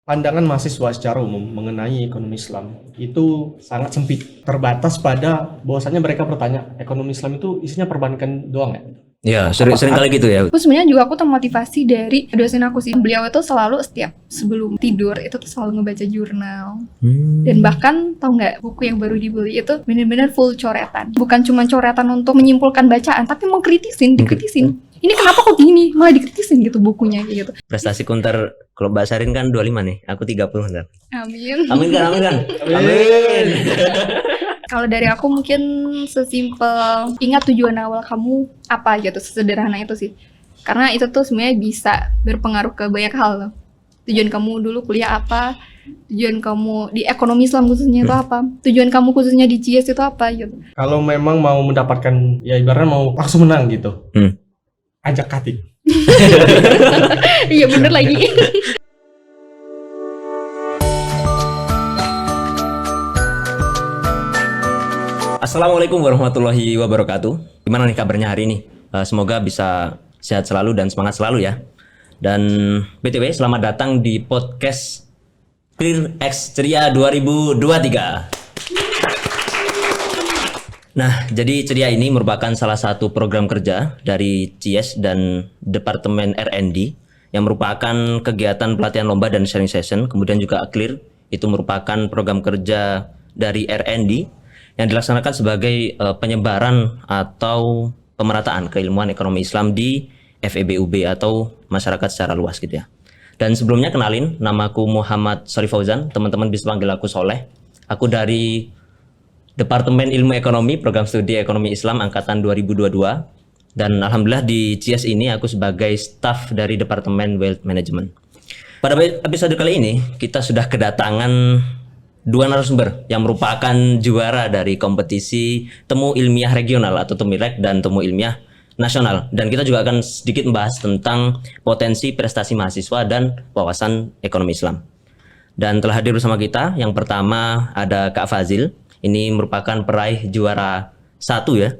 Pandangan mahasiswa secara umum mengenai ekonomi Islam itu sangat sempit, terbatas pada bahwasanya mereka bertanya, ekonomi Islam itu isinya perbankan doang ya? Ya, sering kali gitu ya. Aku sebenarnya juga aku termotivasi dari dosen aku sih. Beliau itu selalu setiap sebelum tidur itu tuh selalu ngebaca jurnal. Dan bahkan tahu nggak, buku yang baru dibeli itu benar-benar full coretan. Bukan cuma coretan untuk menyimpulkan bacaan, tapi mau dikritisin. Ini kenapa kok gini? Malah dikritisin gitu bukunya kayak gitu. Prestasi kunter kalau Mbak Sarin kan 25 nih, aku 30 ntar. Amin. Amin kan? Amin. Kalau dari aku mungkin sesimpel ingat tujuan awal kamu apa gitu, sesederhana itu sih. Karena itu tuh sebenarnya bisa berpengaruh ke banyak hal loh. Tujuan kamu dulu kuliah apa, tujuan kamu di ekonomi Islam khususnya itu apa, tujuan kamu khususnya di CS itu apa gitu. Kalau memang mau mendapatkan, ya ibaratnya mau langsung menang gitu, ajak Katik. Iya bener lagi. Assalamualaikum warahmatullahi wabarakatuh. Gimana nih kabarnya hari ini? Semoga bisa sehat selalu dan semangat selalu ya. Dan BTW selamat datang di podcast Clear X Ceria 2023. Nah, jadi Ceria ini merupakan salah satu program kerja dari CS dan Departemen R&D yang merupakan kegiatan pelatihan lomba dan sharing session. Kemudian juga Clear itu merupakan program kerja dari R&D yang dilaksanakan sebagai penyebaran atau pemerataan keilmuan ekonomi Islam di FEBUB atau masyarakat secara luas gitu ya. Dan sebelumnya kenalin, namaku Muhammad Sharif Fauzan, teman-teman bisa panggil aku Soleh. Aku dari Departemen Ilmu Ekonomi, Program Studi Ekonomi Islam Angkatan 2022. Dan alhamdulillah di CS ini aku sebagai staf dari Departemen Wealth Management. Pada episode kali ini kita sudah kedatangan dua narasumber yang merupakan juara dari kompetisi Temu Ilmiah Regional atau TEMIREK dan Temu Ilmiah Nasional. Dan kita juga akan sedikit membahas tentang potensi prestasi mahasiswa dan wawasan ekonomi Islam. Dan telah hadir bersama kita yang pertama ada Kak Fazil. Ini merupakan peraih juara 1 ya,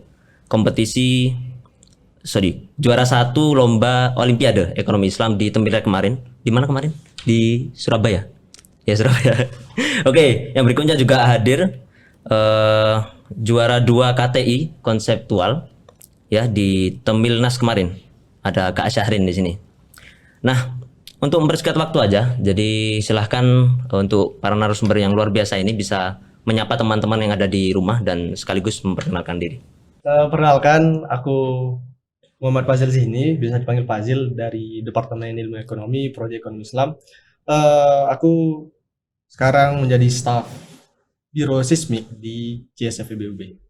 juara 1 lomba Olimpiade Ekonomi Islam di TEMIREK kemarin. Di mana kemarin? Di Surabaya. Ya Surabaya. Oke, yang berikutnya juga hadir juara 2 KTI konseptual ya di Temilnas kemarin. Ada Kak Syahrin di sini. Nah, untuk mempersingkat waktu aja, jadi silahkan untuk para narasumber yang luar biasa ini bisa menyapa teman-teman yang ada di rumah dan sekaligus memperkenalkan diri. Perkenalkan, aku Muhammad Fazil sini, bisa dipanggil Fazil dari Departemen Ilmu Ekonomi, Prodi Ekonomi Islam. Aku sekarang menjadi staf Biro Sismik di CSFEBUB.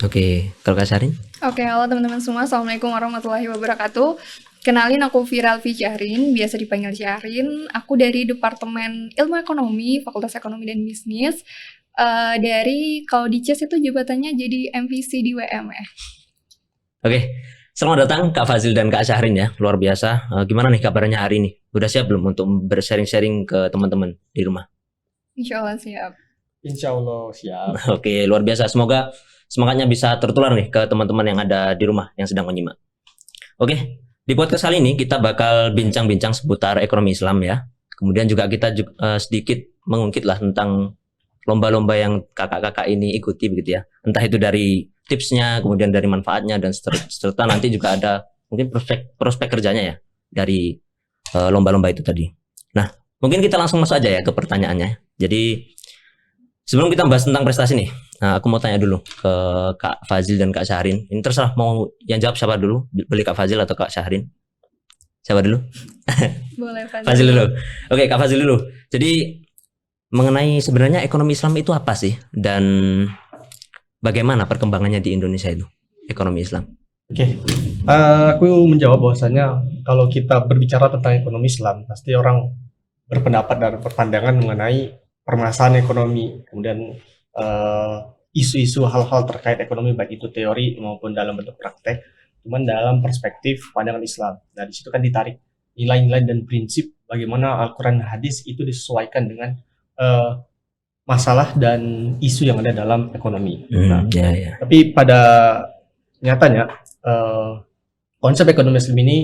Oke, kalau Kak Syahrin? Oke, halo teman-teman semua. Assalamualaikum warahmatullahi wabarakatuh. Kenalin, aku Viralvi Syahrin, biasa dipanggil Syahrin. Aku dari Departemen Ilmu Ekonomi, Fakultas Ekonomi dan Bisnis. Kalau di CES itu jabatannya jadi MVC di WM ya. Oke, selamat datang Kak Fazil dan Kak Syahrin ya, luar biasa. Gimana nih kabarnya hari ini? Udah siap belum untuk bersharing-sharing ke teman-teman di rumah? Insya Allah siap. Insya Allah siap. Oke, luar biasa. Semoga semangatnya bisa tertular nih ke teman-teman yang ada di rumah yang sedang menyimak. Oke, di podcast kali ini kita bakal bincang-bincang seputar ekonomi Islam ya. Kemudian juga kita sedikit mengungkit lah tentang lomba-lomba yang kakak-kakak ini ikuti begitu ya. Entah itu dari tipsnya, kemudian dari manfaatnya, dan serta nanti juga ada mungkin prospek kerjanya ya dari lomba-lomba itu tadi. Nah, mungkin kita langsung masuk aja ya ke pertanyaannya. Jadi sebelum kita bahas tentang prestasi nih, aku mau tanya dulu ke Kak Fazil dan Kak Syahrin. Ini terserah mau yang jawab siapa dulu, boleh Kak Fazil atau Kak Syahrin? Siapa dulu? Boleh Fazil. Fazil dulu. Oke, Kak Fazil dulu. Jadi mengenai sebenarnya ekonomi Islam itu apa sih? Dan bagaimana perkembangannya di Indonesia itu, ekonomi Islam? Oke, aku menjawab bahwasanya kalau kita berbicara tentang ekonomi Islam, pasti orang berpendapat dan berpandangan mengenai permasalahan ekonomi, kemudian isu-isu hal-hal terkait ekonomi, baik itu teori maupun dalam bentuk praktek, cuman dalam perspektif pandangan Islam. Nah, di situ kan ditarik nilai-nilai dan prinsip bagaimana Al-Quran dan hadis itu disesuaikan dengan masalah dan isu yang ada dalam ekonomi. Tapi pada nyatanya konsep ekonomi Islam ini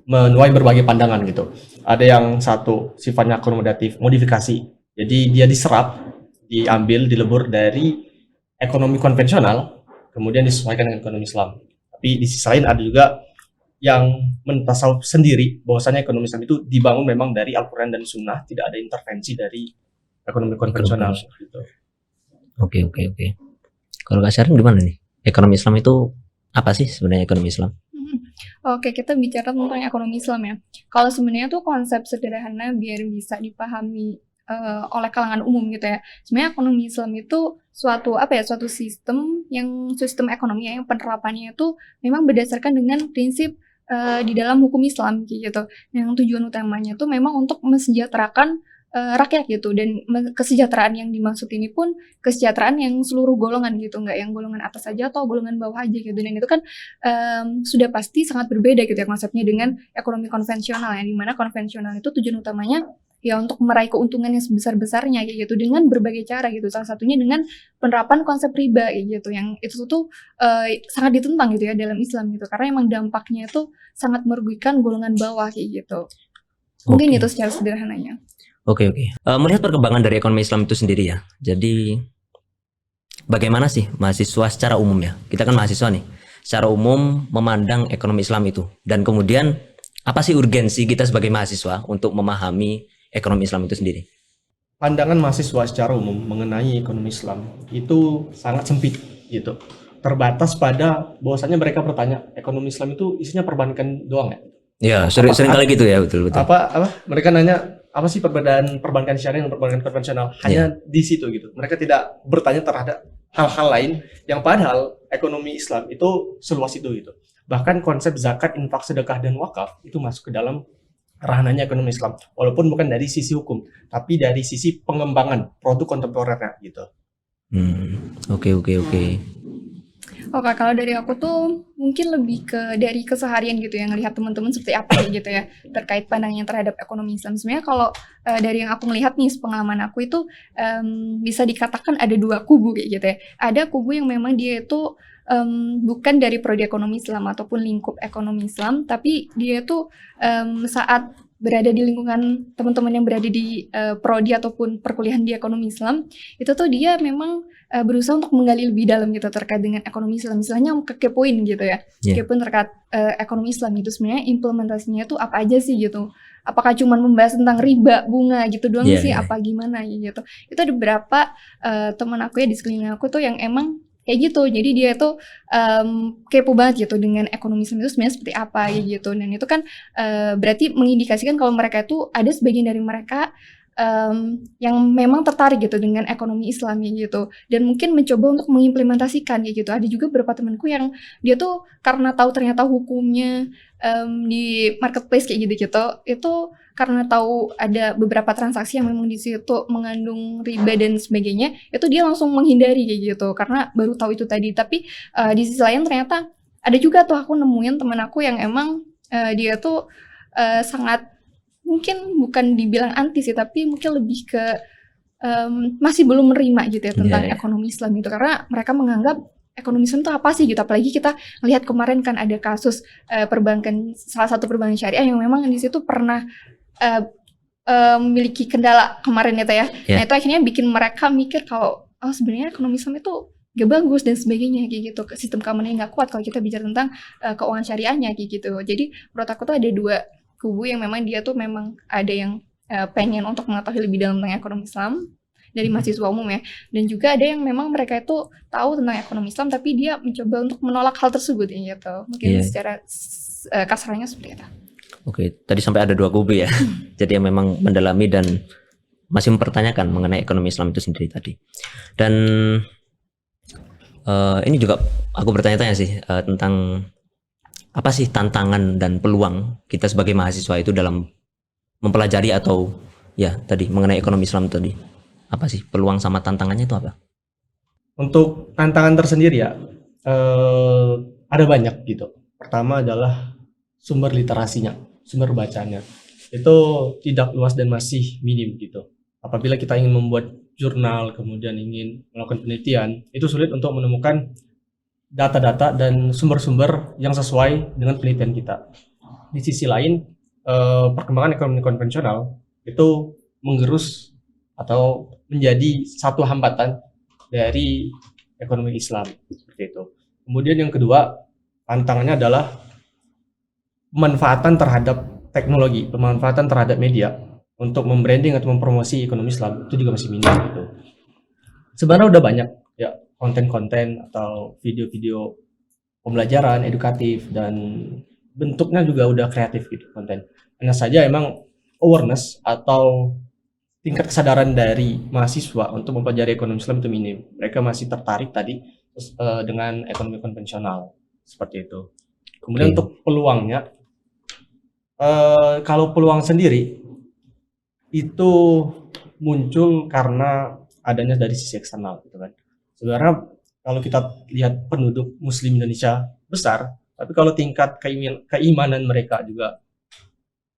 menuai berbagai pandangan gitu. Ada yang satu sifatnya akomodatif, modifikasi. Jadi dia diserap, diambil, dilebur dari ekonomi konvensional, kemudian disesuaikan dengan ekonomi Islam. Tapi di sisi lain ada juga yang mentasawuf sendiri, bahwasanya ekonomi Islam itu dibangun memang dari Al-Quran dan Sunnah, tidak ada intervensi dari ekonomi konvensional. Gitu. Oke. Kalau Kak Syarin gimana nih? Ekonomi Islam itu apa sih sebenarnya ekonomi Islam? Oke, kita bicara tentang ekonomi Islam ya. Kalau sebenarnya tuh konsep sederhana biar bisa dipahami oleh kalangan umum gitu ya. Sebenarnya ekonomi Islam itu suatu sistem ekonomi yang penerapannya itu memang berdasarkan dengan prinsip di dalam hukum Islam gitu. Yang tujuan utamanya tuh memang untuk mensejahterakan rakyat gitu, dan kesejahteraan yang dimaksud ini pun kesejahteraan yang seluruh golongan gitu, nggak yang golongan atas saja atau golongan bawah aja gitu. Dan itu kan sudah pasti sangat berbeda gitu ya konsepnya dengan ekonomi konvensional, yang dimana konvensional itu tujuan utamanya ya untuk meraih keuntungan yang sebesar-besarnya kayak gitu dengan berbagai cara gitu. Salah satunya dengan penerapan konsep riba kayak gitu, yang itu tuh sangat ditentang gitu ya dalam Islam gitu, karena emang dampaknya itu sangat merugikan golongan bawah kayak gitu. Mungkin itu secara sederhananya. Oke. Melihat perkembangan dari ekonomi Islam itu sendiri ya. Jadi bagaimana sih mahasiswa secara umum ya? Kita kan mahasiswa nih. Secara umum memandang ekonomi Islam itu. Dan kemudian apa sih urgensi kita sebagai mahasiswa untuk memahami ekonomi Islam itu sendiri? Pandangan mahasiswa secara umum mengenai ekonomi Islam itu sangat sempit gitu. Terbatas pada bahwasanya mereka bertanya, ekonomi Islam itu isinya perbankan doang ya? Ya, sering kali gitu ya, betul. Apa mereka nanya apa sih perbedaan perbankan syariah dan perbankan konvensional? Hanya di situ gitu. Mereka tidak bertanya terhadap hal-hal lain yang padahal ekonomi Islam itu seluas itu gitu. Bahkan konsep zakat, infak, sedekah dan wakaf itu masuk ke dalam ranahnya ekonomi Islam, walaupun bukan dari sisi hukum, tapi dari sisi pengembangan produk kontemporernya gitu. Oke. Oke, kalau dari aku tuh mungkin lebih ke dari keseharian gitu ya, ngelihat teman-teman seperti apa gitu ya terkait pandangannya terhadap ekonomi Islam. Sebenarnya kalau dari yang aku melihat nih, pengalaman aku itu bisa dikatakan ada dua kubu kayak gitu ya. Ada kubu yang memang dia itu bukan dari prodi ekonomi Islam ataupun lingkup ekonomi Islam, tapi dia itu saat berada di lingkungan teman-teman yang berada di prodi ataupun perkuliahan di ekonomi Islam, itu tuh dia memang berusaha untuk menggali lebih dalam gitu terkait dengan ekonomi Islam. Misalnya kekepoin gitu ya, kepoin terkait ekonomi Islam itu sebenarnya implementasinya tuh apa aja sih gitu. Apakah cuma membahas tentang riba, bunga gitu doang sih, apa gimana gitu. Itu ada beberapa teman aku ya di sekeliling aku tuh yang emang kayak gitu. Jadi dia tuh kepo banget gitu dengan ekonomi Islam itu sebenarnya seperti apa gitu. Dan itu kan berarti mengindikasikan kalau mereka itu ada sebagian dari mereka yang memang tertarik gitu dengan ekonomi Islam gitu, dan mungkin mencoba untuk mengimplementasikan kayak gitu. Ada juga beberapa temanku yang dia tuh karena tahu ternyata hukumnya di marketplace kayak gitu itu karena tahu ada beberapa transaksi yang memang di situ mengandung riba dan sebagainya, itu dia langsung menghindari kayak gitu karena baru tahu itu tadi. Tapi di sisi lain ternyata ada juga tuh aku nemuin temen aku yang emang dia tuh sangat, mungkin bukan dibilang anti sih, tapi mungkin lebih ke masih belum menerima gitu ya tentang ekonomi Islam gitu, karena mereka menganggap ekonomi Islam itu apa sih gitu. Apalagi kita lihat kemarin kan ada kasus perbankan, salah satu perbankan syariah yang memang di situ pernah memiliki kendala kemarin itu ya. Nah itu akhirnya bikin mereka mikir kalau sebenarnya ekonomi Islam itu gak bagus dan sebagainya kayak gitu. Sistem keamanannya gak kuat kalau kita bicara tentang keuangan syariahnya kayak gitu. Jadi menurut aku tuh ada dua kubu yang memang dia tuh memang ada yang pengen untuk mengetahui lebih dalam tentang ekonomi Islam dari mahasiswa umum ya, dan juga ada yang memang mereka itu tahu tentang ekonomi Islam tapi dia mencoba untuk menolak hal tersebut ya gitu. Mungkin secara kasarnya seperti itu. Oke, tadi sampai ada dua kubu ya. Jadi yang memang mendalami dan masih mempertanyakan mengenai ekonomi Islam itu sendiri tadi. Dan ini juga aku bertanya-tanya sih tentang apa sih tantangan dan peluang kita sebagai mahasiswa itu dalam mempelajari atau ya tadi mengenai ekonomi Islam tadi. Apa sih peluang sama tantangannya itu apa? Untuk tantangan tersendiri ya ada banyak gitu. Pertama adalah sumber literasinya, sumber bacanya. Itu tidak luas dan masih minim gitu. Apabila kita ingin membuat jurnal, kemudian ingin melakukan penelitian, itu sulit untuk menemukan data-data dan sumber-sumber yang sesuai dengan penelitian kita. di sisi lain perkembangan ekonomi konvensional itu menggerus atau menjadi satu hambatan dari ekonomi Islam seperti itu. Kemudian yang kedua, tantangannya adalah pemanfaatan terhadap teknologi, pemanfaatan terhadap media untuk membranding atau mempromosi ekonomi Islam itu juga masih minim gitu. Sebenarnya udah banyak ya konten-konten atau video-video pembelajaran edukatif dan bentuknya juga udah kreatif gitu konten. Hanya saja emang awareness atau tingkat kesadaran dari mahasiswa untuk mempelajari ekonomi Islam itu minim. Mereka masih tertarik tadi dengan ekonomi konvensional seperti itu. Kemudian untuk peluangnya, kalau peluang sendiri itu muncul karena adanya dari sisi eksternal gitu kan. Sebenarnya kalau kita lihat penduduk Muslim Indonesia besar, tapi kalau tingkat keimanan mereka juga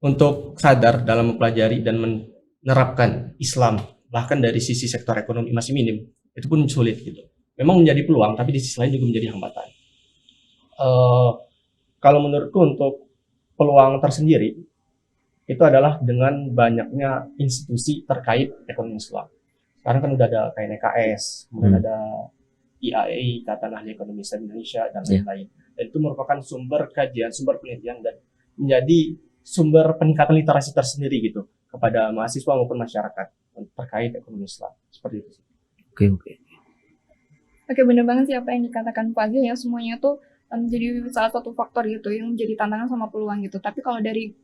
untuk sadar dalam mempelajari dan menerapkan Islam bahkan dari sisi sektor ekonomi masih minim, itu pun sulit gitu. Memang menjadi peluang, tapi di sisi lain juga menjadi hambatan. Kalau menurutku untuk peluang tersendiri itu adalah dengan banyaknya institusi terkait ekonomi Islam. Sekarang kan udah ada kayak NKS, kemudian ada IAEI, Ikatan Ahli Ekonomi Islam Indonesia, dan lain-lain. Dan itu merupakan sumber kajian, sumber penelitian, dan menjadi sumber peningkatan literasi tersendiri gitu kepada mahasiswa maupun masyarakat terkait ekonomi Islam. Seperti itu sih. Oke, bener banget sih apa yang dikatakan Fazil ya, semuanya tuh menjadi salah satu faktor gitu yang menjadi tantangan sama peluang gitu. Tapi kalau dari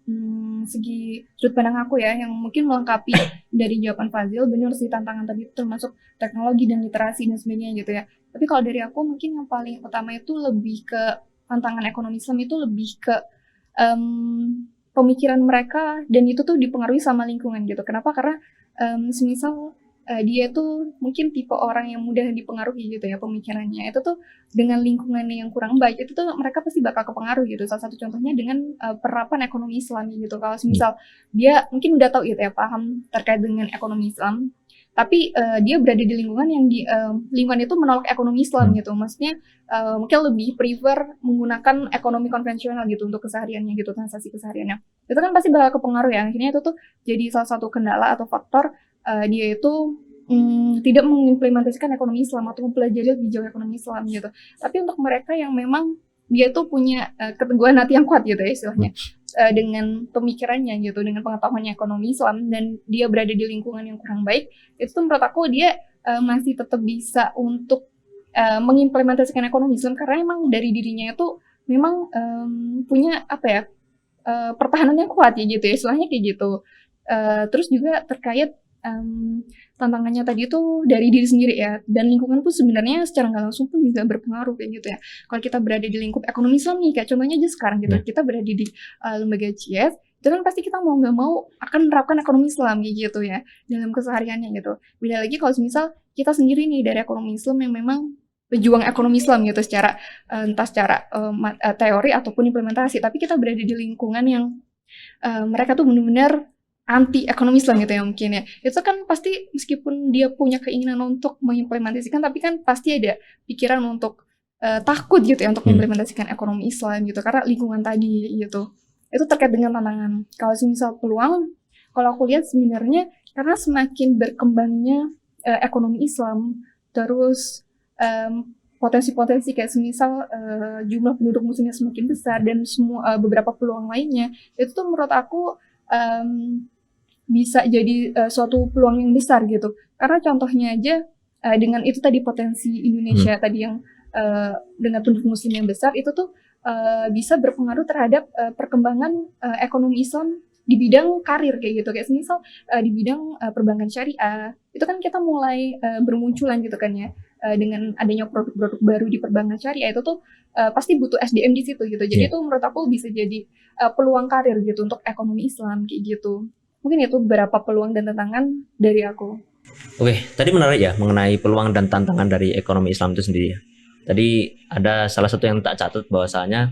segi sudut pandang aku ya, yang mungkin melengkapi dari jawaban Fazil, bener sih tantangan tadi termasuk teknologi dan literasi dan sebagainya gitu ya. Tapi kalau dari aku mungkin yang paling utama itu lebih ke tantangan ekonomi Islam itu lebih ke pemikiran mereka, dan itu tuh dipengaruhi sama lingkungan gitu. Kenapa? Karena semisal dia tuh mungkin tipe orang yang mudah dipengaruhi gitu ya pemikirannya. Itu tuh dengan lingkungannya yang kurang baik, itu tuh mereka pasti bakal kepengaruh gitu. Salah satu contohnya dengan penerapan ekonomi Islam gitu. Kalau semisal dia mungkin udah tahu gitu ya, paham terkait dengan ekonomi Islam, tapi dia berada di lingkungan yang lingkungan itu menolak ekonomi Islam gitu. Maksudnya mungkin lebih prefer menggunakan ekonomi konvensional gitu untuk kesehariannya gitu, transaksi kesehariannya. Itu kan pasti bakal kepengaruh ya. Akhirnya itu tuh jadi salah satu kendala atau faktor dia itu tidak mengimplementasikan ekonomi Islam atau mempelajari lebih jauh ekonomi Islam gitu. Tapi untuk mereka yang memang dia tuh punya keteguhan hati yang kuat gitu ya istilahnya, dengan pemikirannya gitu, dengan pengetahuannya ekonomi Islam, dan dia berada di lingkungan yang kurang baik, itu tuh menurut aku dia masih tetap bisa untuk mengimplementasikan ekonomi Islam, karena emang dari dirinya itu memang punya apa ya, pertahanan yang kuat ya gitu ya istilahnya kayak gitu. Terus juga terkait tantangannya tadi itu dari diri sendiri ya, dan lingkungan pun sebenarnya secara nggak langsung pun juga berpengaruh kayak gitu ya. Kalau kita berada di lingkup ekonomi Islam nih, kayak contohnya aja sekarang gitu, kita berada di lembaga CIES, itu kan pasti kita mau nggak mau akan menerapkan ekonomi Islam kayak gitu ya dalam kesehariannya gitu. Beda lagi kalau misal kita sendiri nih dari ekonomi Islam yang memang pejuang ekonomi Islam gitu secara entah secara teori ataupun implementasi, tapi kita berada di lingkungan yang mereka tuh benar-benar anti ekonomi Islam gitu ya mungkin ya. Itu kan pasti meskipun dia punya keinginan untuk mengimplementasikan, tapi kan pasti ada pikiran untuk takut gitu ya untuk mengimplementasikan ekonomi Islam gitu karena lingkungan tadi gitu. Itu terkait dengan tantangan. Kalau misal peluang, kalau aku lihat sebenarnya karena semakin berkembangnya ekonomi Islam, terus potensi-potensi kayak semisal jumlah penduduk muslimnya semakin besar dan semua beberapa peluang lainnya, itu tuh menurut aku bisa jadi suatu peluang yang besar gitu. Karena contohnya aja dengan itu tadi potensi Indonesia tadi yang dengan penduduk muslim yang besar itu tuh bisa berpengaruh terhadap perkembangan ekonomi Islam di bidang karir kayak gitu. Kayak semisal di bidang perbankan syariah, itu kan kita mulai bermunculan gitu kan ya. Dengan adanya produk-produk baru di perbankan syariah itu tuh pasti butuh SDM di situ gitu. Jadi itu menurut aku bisa jadi peluang karir gitu untuk ekonomi Islam kayak gitu. Mungkin itu beberapa peluang dan tantangan dari aku. Oke, tadi menarik ya mengenai peluang dan tantangan dari ekonomi Islam itu sendiri ya. Tadi ada salah satu yang tak catat bahwasanya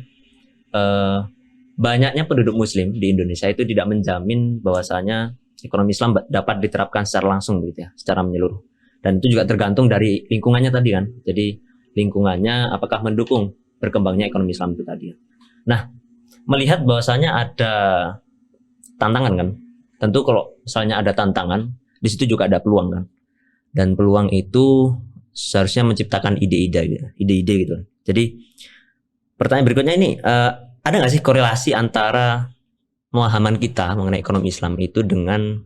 banyaknya penduduk muslim di Indonesia itu tidak menjamin bahwasanya ekonomi Islam dapat diterapkan secara langsung gitu ya, secara menyeluruh. Dan itu juga tergantung dari lingkungannya tadi kan. Jadi lingkungannya apakah mendukung berkembangnya ekonomi Islam itu tadi ya. Nah, melihat bahwasanya ada tantangan kan. Tentu kalau misalnya ada tantangan, di situ juga ada peluang kan. Dan peluang itu seharusnya menciptakan ide-ide gitu. Jadi pertanyaan berikutnya ini, ada nggak sih korelasi antara pemahaman kita mengenai ekonomi Islam itu dengan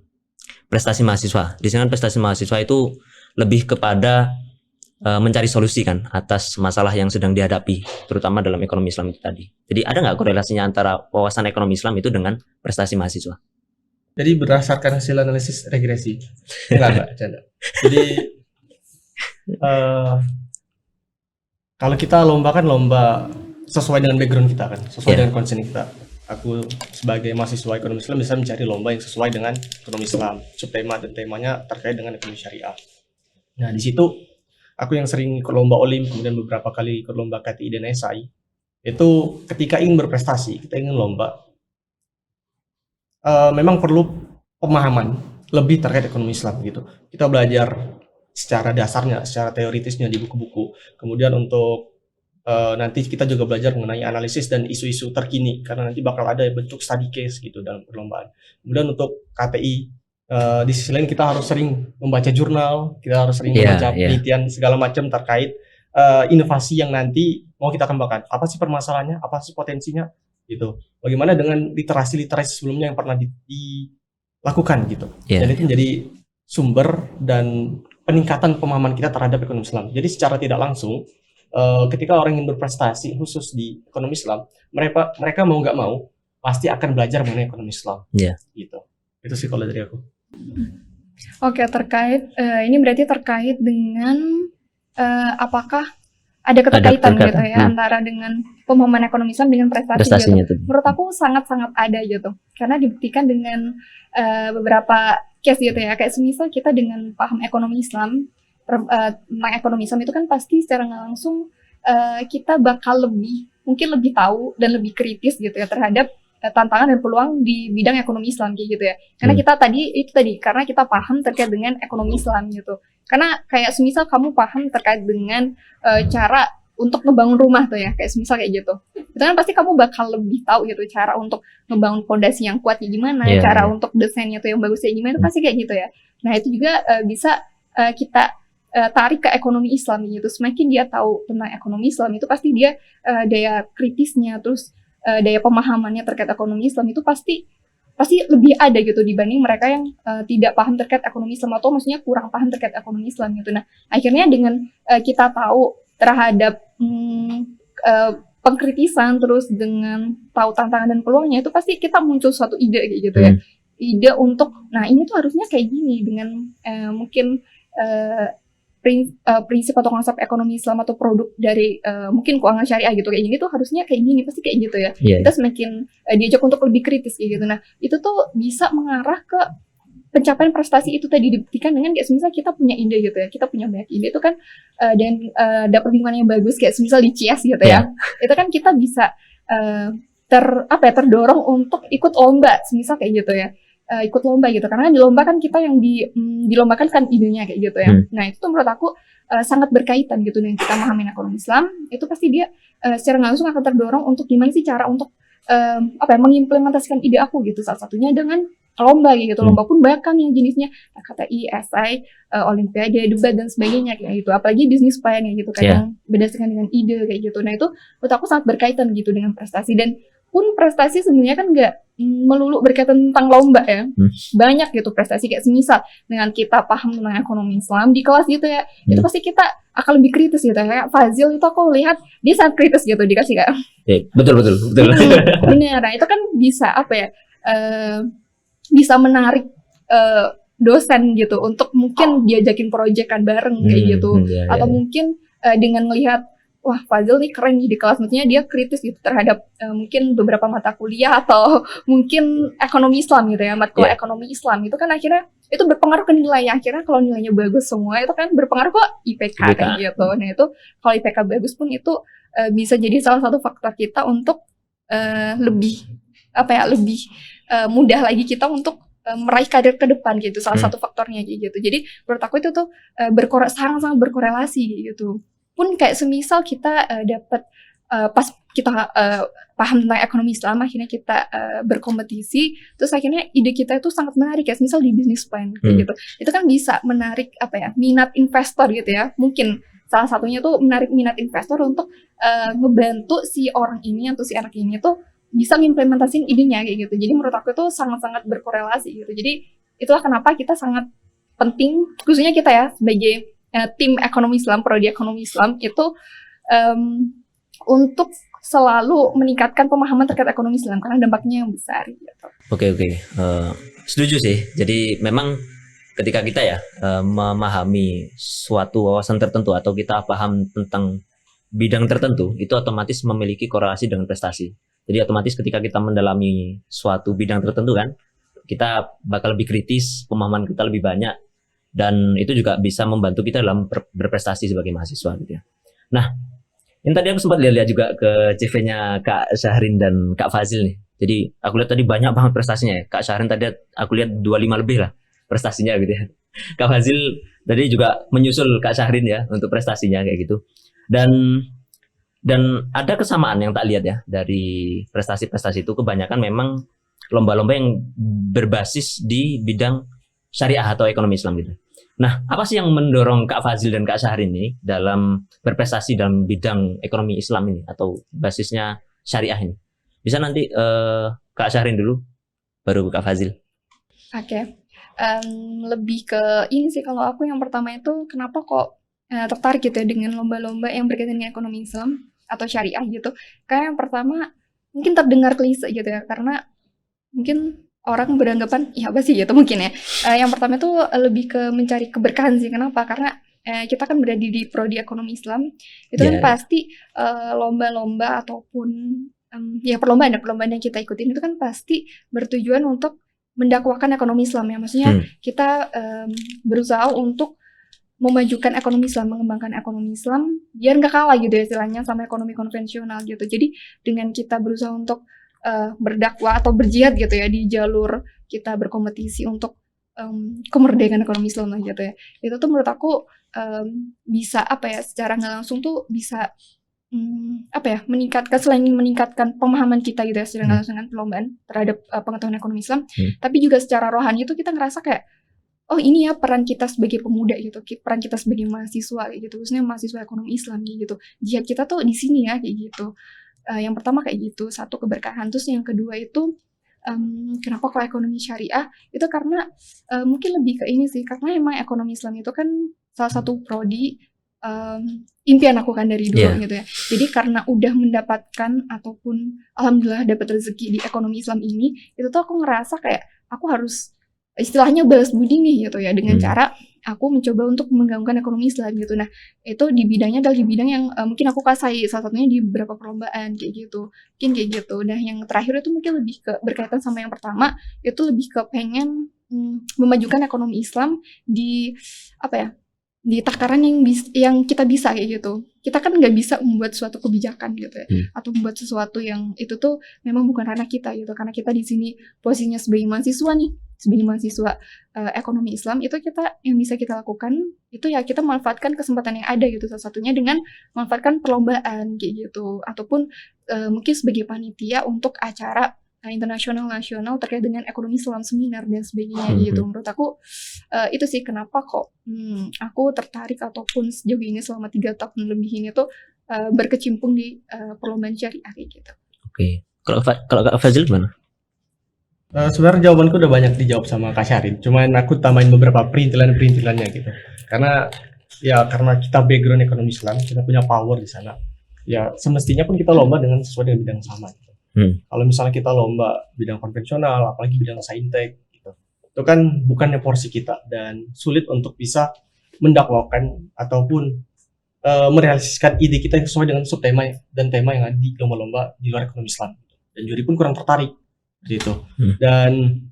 prestasi mahasiswa? Di sini kan prestasi mahasiswa itu lebih kepada mencari solusi kan atas masalah yang sedang dihadapi, terutama dalam ekonomi Islam itu tadi. Jadi ada nggak korelasinya antara wawasan ekonomi Islam itu dengan prestasi mahasiswa? Jadi berdasarkan hasil analisis regresi. Enggak, canda. Jadi kalau kita lomba kan lomba sesuai dengan background kita kan, sesuai dengan concern kita. Aku sebagai mahasiswa ekonomi Islam bisa mencari lomba yang sesuai dengan ekonomi Islam, subtema dan temanya terkait dengan ekonomi syariah. Nah, di situ aku yang sering ikut lomba Olim, kemudian beberapa kali ikut lomba KTI dan SI, itu ketika ingin berprestasi, kita ingin lomba, memang perlu pemahaman lebih terkait ekonomi Islam gitu. Kita belajar secara dasarnya, secara teoritisnya di buku-buku. Kemudian untuk nanti kita juga belajar mengenai analisis dan isu-isu terkini, karena nanti bakal ada bentuk study case gitu dalam perlombaan. Kemudian untuk KTI, di sisi lain kita harus sering membaca jurnal, kita harus sering membaca penelitian segala macam terkait inovasi yang nanti mau kita kembangkan. Apa sih permasalahannya, apa sih potensinya gitu. Bagaimana dengan literasi-literasi sebelumnya yang pernah dilakukan gitu. Dan itu menjadi sumber dan peningkatan pemahaman kita terhadap ekonomi Islam. Jadi secara tidak langsung ketika orang ingin berprestasi khusus di ekonomi Islam, mereka mau nggak mau pasti akan belajar mengenai ekonomi Islam. Gitu. Itu sih kalau dari aku. Oke, terkait ini berarti terkait dengan apakah ada keterkaitan gitu ya antara dengan pemahaman ekonomi Islam dengan prestasi gitu. Menurut aku sangat-sangat ada gitu. Karena dibuktikan dengan beberapa case gitu ya. Kayak semisal kita dengan paham ekonomi Islam, tentang ekonomi Islam itu kan pasti secara nggak langsung kita bakal mungkin lebih tahu dan lebih kritis gitu ya terhadap tantangan dan peluang di bidang ekonomi Islam kayak gitu ya. Karena kita karena kita paham terkait dengan ekonomi Islam gitu. Karena kayak semisal kamu paham terkait dengan cara untuk ngebangun rumah tuh ya, kayak semisal kayak gitu. Itu kan pasti kamu bakal lebih tahu gitu cara untuk ngebangun fondasi yang kuatnya gimana, cara untuk desainnya tuh yang bagusnya gimana, itu pasti kayak gitu ya. Nah, itu juga bisa kita tarik ke ekonomi Islam gitu. Semakin dia tahu tentang ekonomi Islam itu pasti dia daya kritisnya terus daya pemahamannya terkait ekonomi Islam itu pasti lebih ada gitu dibanding mereka yang tidak paham terkait ekonomi Islam atau maksudnya kurang paham terkait ekonomi Islam gitu. Nah, akhirnya dengan kita tahu terhadap pengkritisan terus dengan tahu tantangan dan peluangnya itu pasti kita muncul suatu ide kayak gitu ya. Ide untuk ini tuh harusnya kayak gini dengan mungkin prinsip atau konsep ekonomi Islam atau produk dari mungkin keuangan syariah gitu kayak gini tuh harusnya kayak gini, pasti kayak gitu ya. Kita semakin diajak untuk lebih kritis kayak gitu. Nah, itu tuh bisa mengarah ke pencapaian prestasi itu tadi dibuktikan dengan kayak semisal kita punya ide gitu ya, kita punya banyak ide itu kan dan dapat lingkungan yang bagus kayak semisal di CS gitu ya. Itu kan kita bisa terdorong untuk ikut lomba semisal kayak gitu ya. Ikut lomba gitu, karena di lomba kan kita yang dilombakan kan idenya kayak gitu ya. Nah, itu tuh menurut aku sangat berkaitan gitu dengan kita memahami ekonomi Islam. Itu pasti dia secara langsung akan terdorong untuk gimana sih cara untuk mengimplementasikan ide aku gitu. Salah satunya dengan lomba gitu. Lomba pun banyak kan yang jenisnya KTI, SI, Olimpiade, debat dan sebagainya kayak gitu. Apalagi bisnis plan kayak gitu kan yang berdasarkan dengan ide kayak gitu. Nah, itu menurut aku sangat berkaitan gitu dengan prestasi. Dan pun prestasi sebenarnya kan nggak melulu berkaitan tentang lomba ya. Banyak gitu prestasi kayak semisal dengan kita paham tentang ekonomi Islam di kelas gitu ya. Itu pasti kita akan lebih kritis gitu. Kayak Fazil itu aku lihat dia sangat kritis gitu dikasih kan. Betul. Benar. Nah, itu kan bisa bisa menarik dosen gitu untuk mungkin diajakin proyekan bareng kayak gitu. Atau mungkin dengan melihat wah, Fazil nih keren nih di kelas, maksudnya dia kritis gitu terhadap mungkin beberapa mata kuliah atau mungkin ekonomi Islam gitu ya, matkul ekonomi Islam itu kan akhirnya itu berpengaruh ke nilai. Akhirnya kalau nilainya bagus semua itu kan berpengaruh ke IPK kan gitu. Nah, itu kalau IPK bagus pun itu bisa jadi salah satu faktor kita untuk lebih mudah lagi kita untuk meraih karir ke depan gitu, salah satu faktornya gitu. Jadi menurut aku itu tuh sangat-sangat berkorelasi gitu. Pun kayak semisal kita dapat pas kita paham tentang ekonomi Islam, akhirnya kita berkompetisi, terus akhirnya ide kita itu sangat menarik ya, misal di bisnis plan kayak gitu, itu kan bisa menarik minat investor gitu ya, mungkin salah satunya tuh menarik minat investor untuk ngebantu si orang ini atau si anak ini tuh bisa mengimplementasikan idenya kayak gitu. Jadi menurut aku itu sangat-sangat berkorelasi gitu. Jadi itulah kenapa kita sangat penting, khususnya kita ya sebagai tim ekonomi Islam, prodi ekonomi Islam itu untuk selalu meningkatkan pemahaman terkait ekonomi Islam karena dampaknya yang besar gitu. Oke. Setuju sih. Jadi memang ketika kita ya memahami suatu wawasan tertentu atau kita paham tentang bidang tertentu, itu otomatis memiliki korelasi dengan prestasi. Jadi otomatis ketika kita mendalami suatu bidang tertentu kan, kita bakal lebih kritis, pemahaman kita lebih banyak, dan itu juga bisa membantu kita dalam berprestasi sebagai mahasiswa gitu ya. Nah, ini tadi aku sempat lihat-lihat juga ke CV-nya Kak Syahrin dan Kak Fazil nih. Jadi aku lihat tadi banyak banget prestasinya ya. Kak Syahrin tadi aku lihat 25 lebih lah prestasinya gitu ya. Kak Fazil tadi juga menyusul Kak Syahrin ya untuk prestasinya kayak gitu. Dan ada kesamaan yang tak lihat ya dari prestasi-prestasi itu, kebanyakan memang lomba-lomba yang berbasis di bidang syariah atau ekonomi Islam gitu. Nah, apa sih yang mendorong Kak Fazil dan Kak Syahrin ini dalam berprestasi dalam bidang ekonomi Islam ini atau basisnya syariah ini? Bisa nanti Kak Syahrin dulu, baru Kak Fazil. Oke. Lebih ke ini sih, kalau aku yang pertama itu kenapa kok tertarik gitu ya dengan lomba-lomba yang berkaitan dengan ekonomi Islam atau syariah gitu. Karena yang pertama mungkin terdengar klise gitu ya, karena mungkin orang beranggapan ya apa sih gitu mungkin ya. Yang pertama itu lebih ke mencari keberkahan sih. Kenapa? Karena kita kan berada di prodi ekonomi Islam, itu kan pasti lomba-lomba ataupun ya perlombaan yang kita ikutin itu kan pasti bertujuan untuk mendakwakan ekonomi Islam ya. Maksudnya kita berusaha untuk memajukan ekonomi Islam, mengembangkan ekonomi Islam biar nggak kalah gitu ya istilahnya sama ekonomi konvensional gitu. Jadi dengan kita berusaha untuk berdakwah atau berjihad gitu ya di jalur kita berkompetisi untuk kemerdekaan ekonomi Islam lah gitu ya. Itu tuh menurut aku bisa secara nggak langsung tuh bisa meningkatkan, selain meningkatkan pemahaman kita gitu ya secara nggak langsung dengan perlombaan terhadap pengetahuan ekonomi Islam, tapi juga secara rohani itu kita ngerasa kayak oh ini ya peran kita sebagai pemuda gitu, peran kita sebagai mahasiswa gitu, khususnya mahasiswa ekonomi Islam gitu. Jihad kita tuh di sini ya kayak gitu. Yang pertama kayak gitu, satu keberkahan. Terus yang kedua itu kenapa kok ekonomi syariah? Itu karena mungkin lebih ke ini sih, karena emang ekonomi Islam itu kan salah satu prodi impian aku kan dari dulu gitu ya. Jadi karena udah mendapatkan ataupun alhamdulillah dapat rezeki di ekonomi Islam ini, itu tuh aku ngerasa kayak aku harus istilahnya balas budi nih gitu ya, dengan cara aku mencoba untuk menggaungkan ekonomi Islam gitu. Nah itu di bidangnya adalah di bidang yang mungkin aku kasih, salah satunya di beberapa perlombaan kayak gitu, mungkin kayak gitu. Nah yang terakhir itu mungkin lebih ke berkaitan sama yang pertama, itu lebih ke pengen memajukan ekonomi Islam di di takaran yang kita bisa kayak gitu. Kita kan nggak bisa membuat suatu kebijakan gitu ya, atau membuat sesuatu yang itu tuh memang bukan ranah kita gitu, karena kita di sini posisinya sebagai mahasiswa nih, sebagai mahasiswa ekonomi Islam, itu kita yang bisa kita lakukan itu ya kita manfaatkan kesempatan yang ada gitu, salah satunya dengan manfaatkan perlombaan kayak gitu, ataupun mungkin sebagai panitia untuk acara internasional nasional terkait dengan ekonomi Islam, seminar dan sebagainya gitu. Menurut aku itu sih kenapa kok aku tertarik ataupun sejauh ini selama 3 tahun lebih ini tuh berkecimpung di perlombaan syariah kayak gitu. Oke. Kalau Kak Fazil gimana? Sebenarnya jawabanku udah banyak dijawab sama Kak Syahrin, cuman aku tambahin beberapa perintilan-perintilannya gitu. Karena kita background ekonomi Islam, kita punya power di sana. Ya semestinya pun kita lomba dengan sesuai dengan bidang sama gitu. Kalau misalnya kita lomba bidang konvensional, apalagi bidang saintek gitu, itu kan bukannya porsi kita dan sulit untuk bisa mendakwakan ataupun merealisasikan ide kita yang sesuai dengan subtema dan tema yang ada di lomba-lomba di luar ekonomi Islam. Dan juri pun kurang tertarik gitu. Dan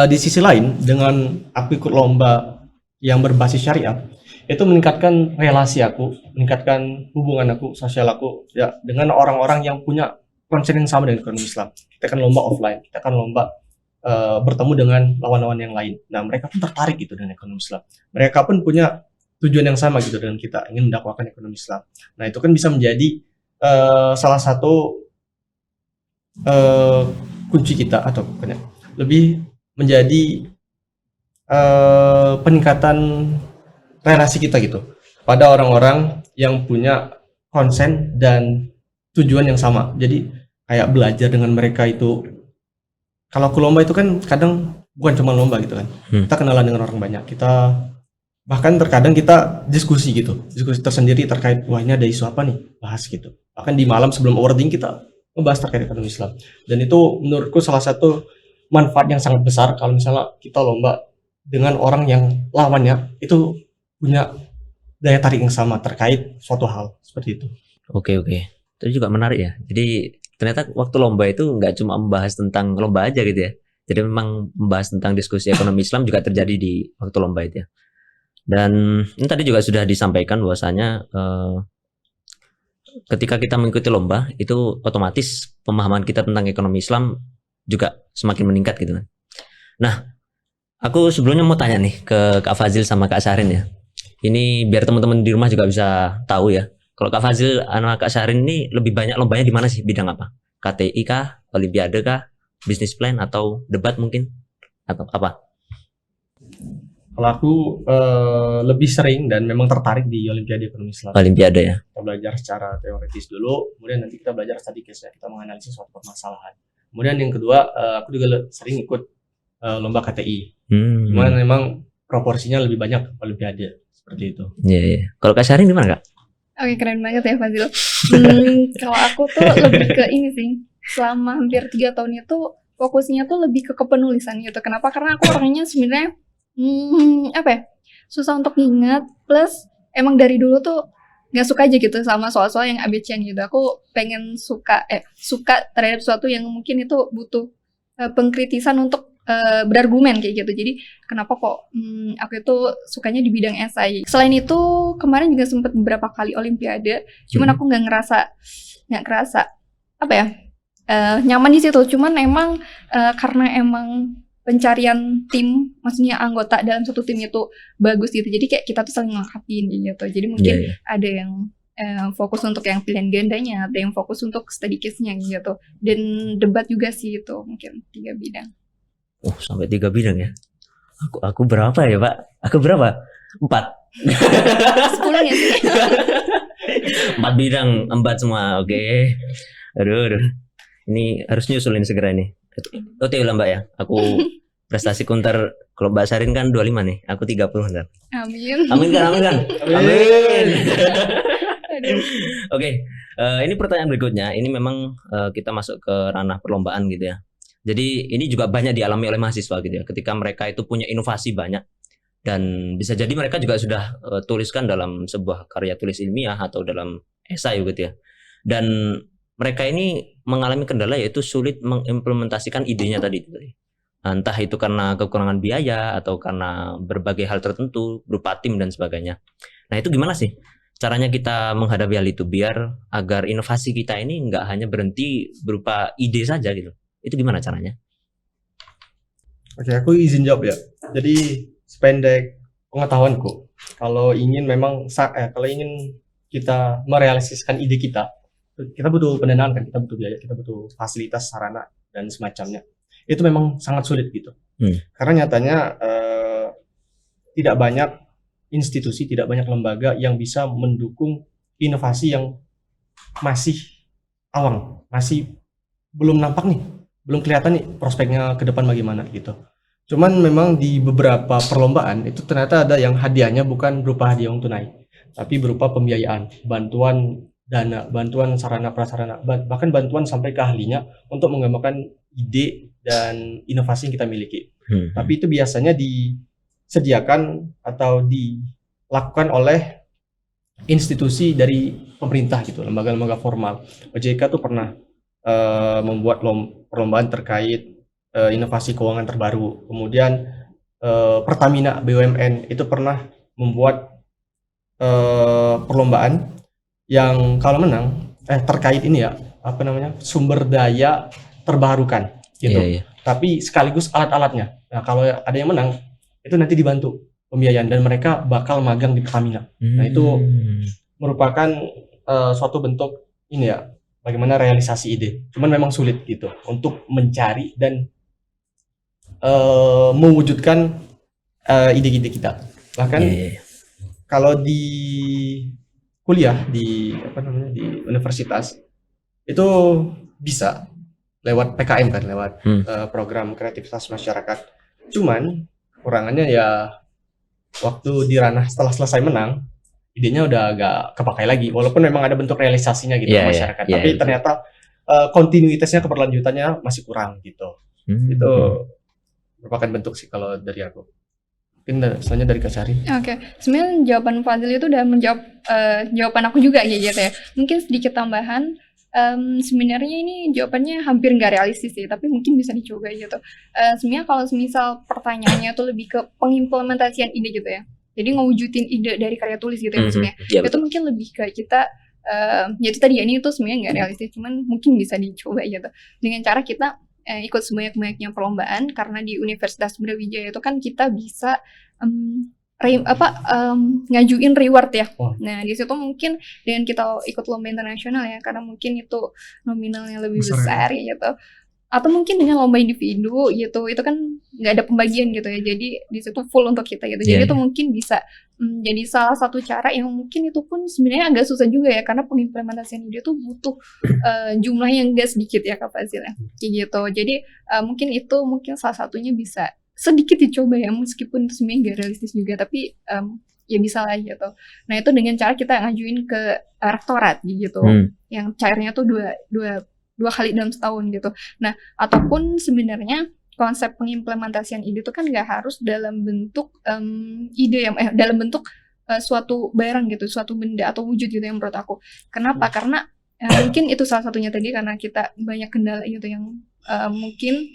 di sisi lain, dengan aku ikut lomba yang berbasis syariah, itu meningkatkan relasi aku, meningkatkan hubungan aku, sosial aku ya dengan orang-orang yang punya concern yang sama dengan ekonomi Islam. Kita kan lomba offline, kita kan lomba bertemu dengan lawan-lawan yang lain. Nah mereka pun tertarik gitu dengan ekonomi Islam. Mereka pun punya tujuan yang sama gitu dengan kita, ingin mendakwakan ekonomi Islam. Nah itu kan bisa menjadi salah satu eh, kunci kita atau bukan ya, lebih menjadi peningkatan relasi kita gitu pada orang-orang yang punya konsen dan tujuan yang sama. Jadi kayak belajar dengan mereka itu. Kalau aku lomba itu kan kadang bukan cuma lomba gitu kan. Kita kenalan dengan orang banyak. Kita bahkan terkadang kita diskusi gitu, diskusi tersendiri terkait wah ini ada isu apa nih, bahas gitu. Bahkan di malam sebelum awarding kita ngebahas terkait ekonomi Islam. Dan itu menurutku salah satu manfaat yang sangat besar kalau misalnya kita lomba dengan orang yang lawannya itu punya daya tarik yang sama terkait suatu hal seperti itu. Oke. Itu juga menarik ya. Jadi ternyata waktu lomba itu nggak cuma membahas tentang lomba aja gitu ya. Jadi memang membahas tentang diskusi ekonomi Islam juga terjadi di waktu lomba itu ya. Dan ini tadi juga sudah disampaikan bahwasanya ketika kita mengikuti lomba itu otomatis pemahaman kita tentang ekonomi Islam juga semakin meningkat gitu kan. Nah, aku sebelumnya mau tanya nih ke Kak Fazil sama Kak Syahrin ya. Ini biar teman-teman di rumah juga bisa tahu ya. Kalau Kak Fazil anak Kak Syahrin ini lebih banyak lombanya di mana sih? Bidang apa? KTI kah? Olimpiade kah? Business plan atau debat mungkin? Atau apa? Kalau aku lebih sering dan memang tertarik di Olimpiade Ekonomi Islam. Olimpiade ya. Kita belajar secara teoritis dulu, kemudian nanti kita belajar study case ya, kita menganalisis suatu permasalahan. Kemudian yang kedua, aku juga sering ikut lomba KTI. Cuman memang proporsinya lebih banyak Olimpiade seperti itu. Iya. Kalau Kak Syahrin gimana Kak? Oke, keren banget ya Fazil. Kalau aku tuh lebih ke ini sih. Selama hampir 3 tahun itu fokusnya tuh lebih ke kepenulisan gitu. Kenapa? Karena aku orangnya sebenarnya susah untuk ingat. Plus emang dari dulu tuh nggak suka aja gitu sama soal-soal yang ABC gitu. Aku pengen suka terhadap sesuatu yang mungkin itu butuh pengkritisan untuk berargumen kayak gitu. Jadi kenapa kok aku itu sukanya di bidang esai. Selain itu kemarin juga sempat beberapa kali Olimpiade. Cuman aku nggak ngerasa nyaman di situ. Cuman emang karena emang pencarian tim, maksudnya anggota dalam satu tim itu bagus gitu. Jadi kayak kita tuh saling melengkapi gitu. Jadi mungkin ada yang fokus untuk yang pilihan gandanya, ada yang fokus untuk study case-nya gitu. Dan debat juga sih itu mungkin 3 bidang. Oh, sampai 3 bidang ya. Aku berapa ya, Pak? Aku berapa? 4. 10 ya sih. 4 bidang, 4 semua. Oke. Aduh. Ini harus nyusulin segera nih. Oke lah Mbak ya. Aku prestasi kunter kalau Mbak Sarin kan 25 nih. Aku 30 ntar. Amin. Amin kan? Amin. Oke. Ini pertanyaan berikutnya. Ini memang kita masuk ke ranah perlombaan gitu ya. Jadi ini juga banyak dialami oleh mahasiswa gitu ya. Ketika mereka itu punya inovasi banyak dan bisa jadi mereka juga sudah tuliskan dalam sebuah karya tulis ilmiah atau dalam esai gitu ya. Dan mereka ini mengalami kendala yaitu sulit mengimplementasikan idenya tadi. Entah itu karena kekurangan biaya atau karena berbagai hal tertentu berupa tim dan sebagainya. Nah itu gimana sih caranya kita menghadapi hal itu biar agar inovasi kita ini nggak hanya berhenti berupa ide saja gitu. Itu gimana caranya? Oke, aku izin jawab ya. Jadi sependek pengetahuanku, kalau ingin kita merealisasikan ide kita butuh pendanaan kan, kita butuh biaya, kita butuh fasilitas, sarana dan semacamnya. Itu memang sangat sulit gitu. Karena nyatanya tidak banyak institusi, tidak banyak lembaga yang bisa mendukung inovasi yang masih awang, masih belum nampak nih, belum kelihatan nih prospeknya ke depan bagaimana gitu. Cuman memang di beberapa perlombaan itu ternyata ada yang hadiahnya bukan berupa hadiah uang tunai, tapi berupa pembiayaan, bantuan dana, bantuan sarana prasarana, bahkan bantuan sampai ke ahlinya untuk mengembangkan ide dan inovasi yang kita miliki. Tapi itu biasanya disediakan atau dilakukan oleh institusi dari pemerintah gitu, lembaga-lembaga formal. OJK tuh pernah membuat perlombaan terkait inovasi keuangan terbaru. Kemudian Pertamina BUMN itu pernah membuat perlombaan yang kalau menang terkait ini ya sumber daya terbarukan gitu. Tapi sekaligus alat-alatnya. Nah kalau ada yang menang itu nanti dibantu pembiayaan dan mereka bakal magang di Pertamina. Nah itu merupakan suatu bentuk ini ya, bagaimana realisasi ide. Cuman memang sulit gitu untuk mencari dan mewujudkan ide-ide kita. Bahkan Iya. kalau di kuliah di di universitas itu bisa lewat PKM kan, lewat program kreativitas masyarakat. Cuman kekurangannya ya waktu di ranah setelah selesai menang, idenya udah agak kepakai lagi. Walaupun memang ada bentuk realisasinya gitu ke Iya, iya, masyarakat, iya, tapi betul. ternyata kontinuitasnya, keberlanjutannya masih kurang gitu. Itu merupakan bentuk sih kalau dari aku. Mungkin selanjutnya dari Kak Sari. Oke, sebenarnya jawaban Fazil itu udah menjawab jawaban aku juga ya gitu ya. Mungkin sedikit tambahan, sebenarnya ini jawabannya hampir nggak realistis sih, tapi mungkin bisa dicoba gitu. Sebenarnya kalau misal pertanyaannya tuh lebih ke pengimplementasian ide gitu ya. Jadi ngewujudin ide dari karya tulis gitu ya maksudnya. Iya, Itu betul. mungkin lebih ke kita, ya itu tadi ya, ini tuh sebenarnya nggak realistis, cuman mungkin bisa dicoba gitu. Dengan cara kita ikut sebanyak-banyaknya perlombaan, karena di Universitas Brawijaya itu kan kita bisa ngajuin reward ya. Oh. Nah di situ mungkin dengan kita ikut lomba internasional ya, karena mungkin itu nominalnya lebih Besar besar gitu. Atau mungkin dengan lomba individu gitu, itu kan nggak ada pembagian gitu ya, jadi di situ full untuk kita gitu. Jadi Iya, itu iya. mungkin bisa jadi salah satu cara yang mungkin itu pun sebenarnya agak susah juga ya, karena pengimplementasian ide tuh butuh jumlah yang gak sedikit ya Kak Fazil ya, kayak gitu. Jadi mungkin itu salah satunya bisa sedikit dicoba ya, meskipun itu sebenarnya gak realistis juga, tapi ya bisa lah gitu. Nah itu dengan cara kita ngajuin ke rektorat gitu, yang cairnya tuh dua kali dalam setahun gitu. Nah ataupun sebenarnya konsep pengimplementasian ide itu kan nggak harus dalam bentuk ide yang dalam bentuk suatu barang gitu, suatu benda atau wujud gitu yang menurut aku. Kenapa? Karena mungkin itu salah satunya tadi, karena kita banyak kendala gitu yang mungkin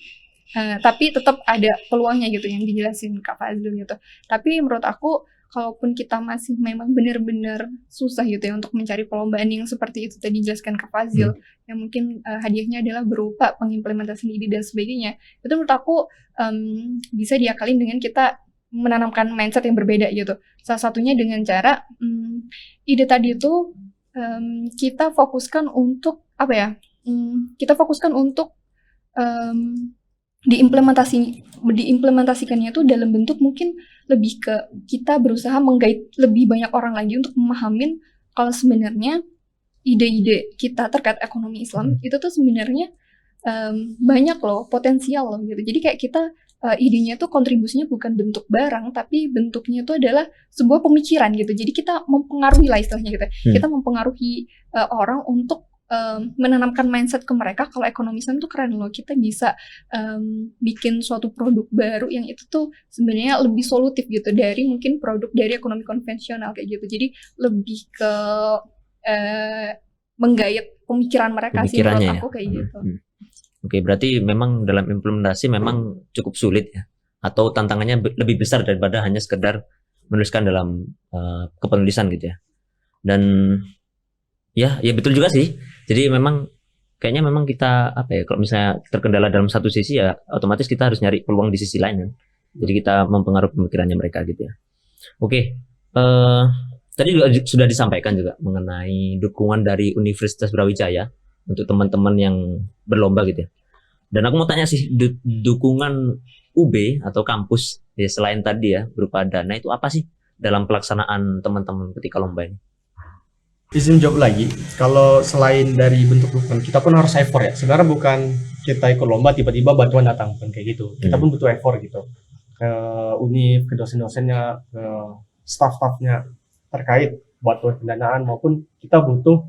tapi tetap ada peluangnya gitu yang dijelasin Kak Fazil gitu. Tapi menurut aku kalaupun kita masih memang benar-benar susah gitu ya untuk mencari perlombaan yang seperti itu tadi dijelaskan Kak Fazil, yang mungkin hadiahnya adalah berupa pengimplementasian ide dan sebagainya, itu menurut aku bisa diakalin dengan kita menanamkan mindset yang berbeda gitu. Salah satunya dengan cara ide tadi itu kita fokuskan untuk apa ya? Kita fokuskan untuk diimplementasikannya itu dalam bentuk mungkin lebih ke kita berusaha menggait lebih banyak orang lagi untuk memahamin kalau sebenarnya ide-ide kita terkait ekonomi Islam itu tuh sebenarnya banyak loh, potensial loh gitu. Jadi kayak kita idenya tuh kontribusinya bukan bentuk barang, tapi bentuknya itu adalah sebuah pemikiran gitu. Jadi kita mempengaruhi lah istilahnya gitu. Kita mempengaruhi orang untuk menanamkan mindset ke mereka kalau ekonomi Islam tuh keren loh, kita bisa bikin suatu produk baru yang itu tuh sebenarnya lebih solutif gitu dari mungkin produk dari ekonomi konvensional kayak gitu. Jadi lebih ke menggait pemikiran mereka sih menurut aku kayak gitu. Oke, berarti memang dalam implementasi memang cukup sulit ya, atau tantangannya lebih besar daripada hanya sekedar menuliskan dalam kepenulisan gitu ya. Dan ya betul juga sih. Jadi memang kayaknya memang kita kalau misalnya terkendala dalam satu sisi ya otomatis kita harus nyari peluang di sisi lain kan. Jadi kita mempengaruhi pemikirannya mereka gitu ya. Oke, tadi juga sudah disampaikan juga mengenai dukungan dari Universitas Brawijaya untuk teman-teman yang berlomba gitu ya. Dan aku mau tanya sih, dukungan UB atau kampus ya selain tadi ya berupa dana itu apa sih dalam pelaksanaan teman-teman ketika lomba ini? Izin jawab lagi, kalau selain dari bentuk dukungan, kita pun harus effort ya. Sebenarnya bukan kita ikut lomba tiba-tiba bantuan datang, bukan kayak gitu. Kita pun butuh effort gitu. Ke univ, ke dosen-dosennya, ke staff-staffnya terkait bantuan pendanaan, maupun kita butuh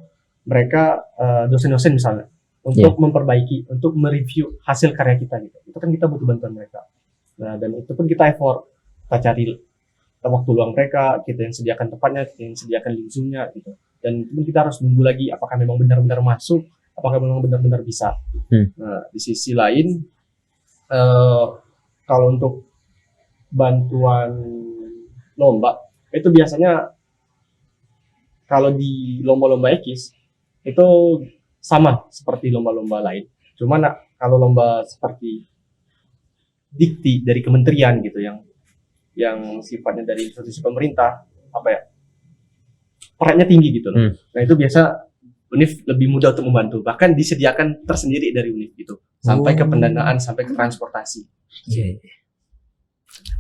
mereka dosen-dosen misalnya untuk memperbaiki, untuk mereview hasil karya kita gitu. Itu kan kita butuh bantuan mereka. Nah, dan itu pun kita effort. Kita cari waktu luang mereka, kita yang sediakan tempatnya, kita yang sediakan link Zoom-nya gitu. Dan itu kita harus nunggu lagi apakah memang benar-benar masuk, apakah memang benar-benar bisa. Nah, di sisi lain kalau untuk bantuan lomba itu biasanya kalau di lomba-lomba ekis itu sama seperti lomba-lomba lain. Cuman kalau lomba seperti dikti dari kementerian gitu yang sifatnya dari institusi pemerintah perannya tinggi gitu loh. Nah itu biasa Univ lebih mudah untuk membantu. Bahkan disediakan tersendiri dari Univ gitu. Sampai ke pendanaan, sampai ke transportasi. Iya.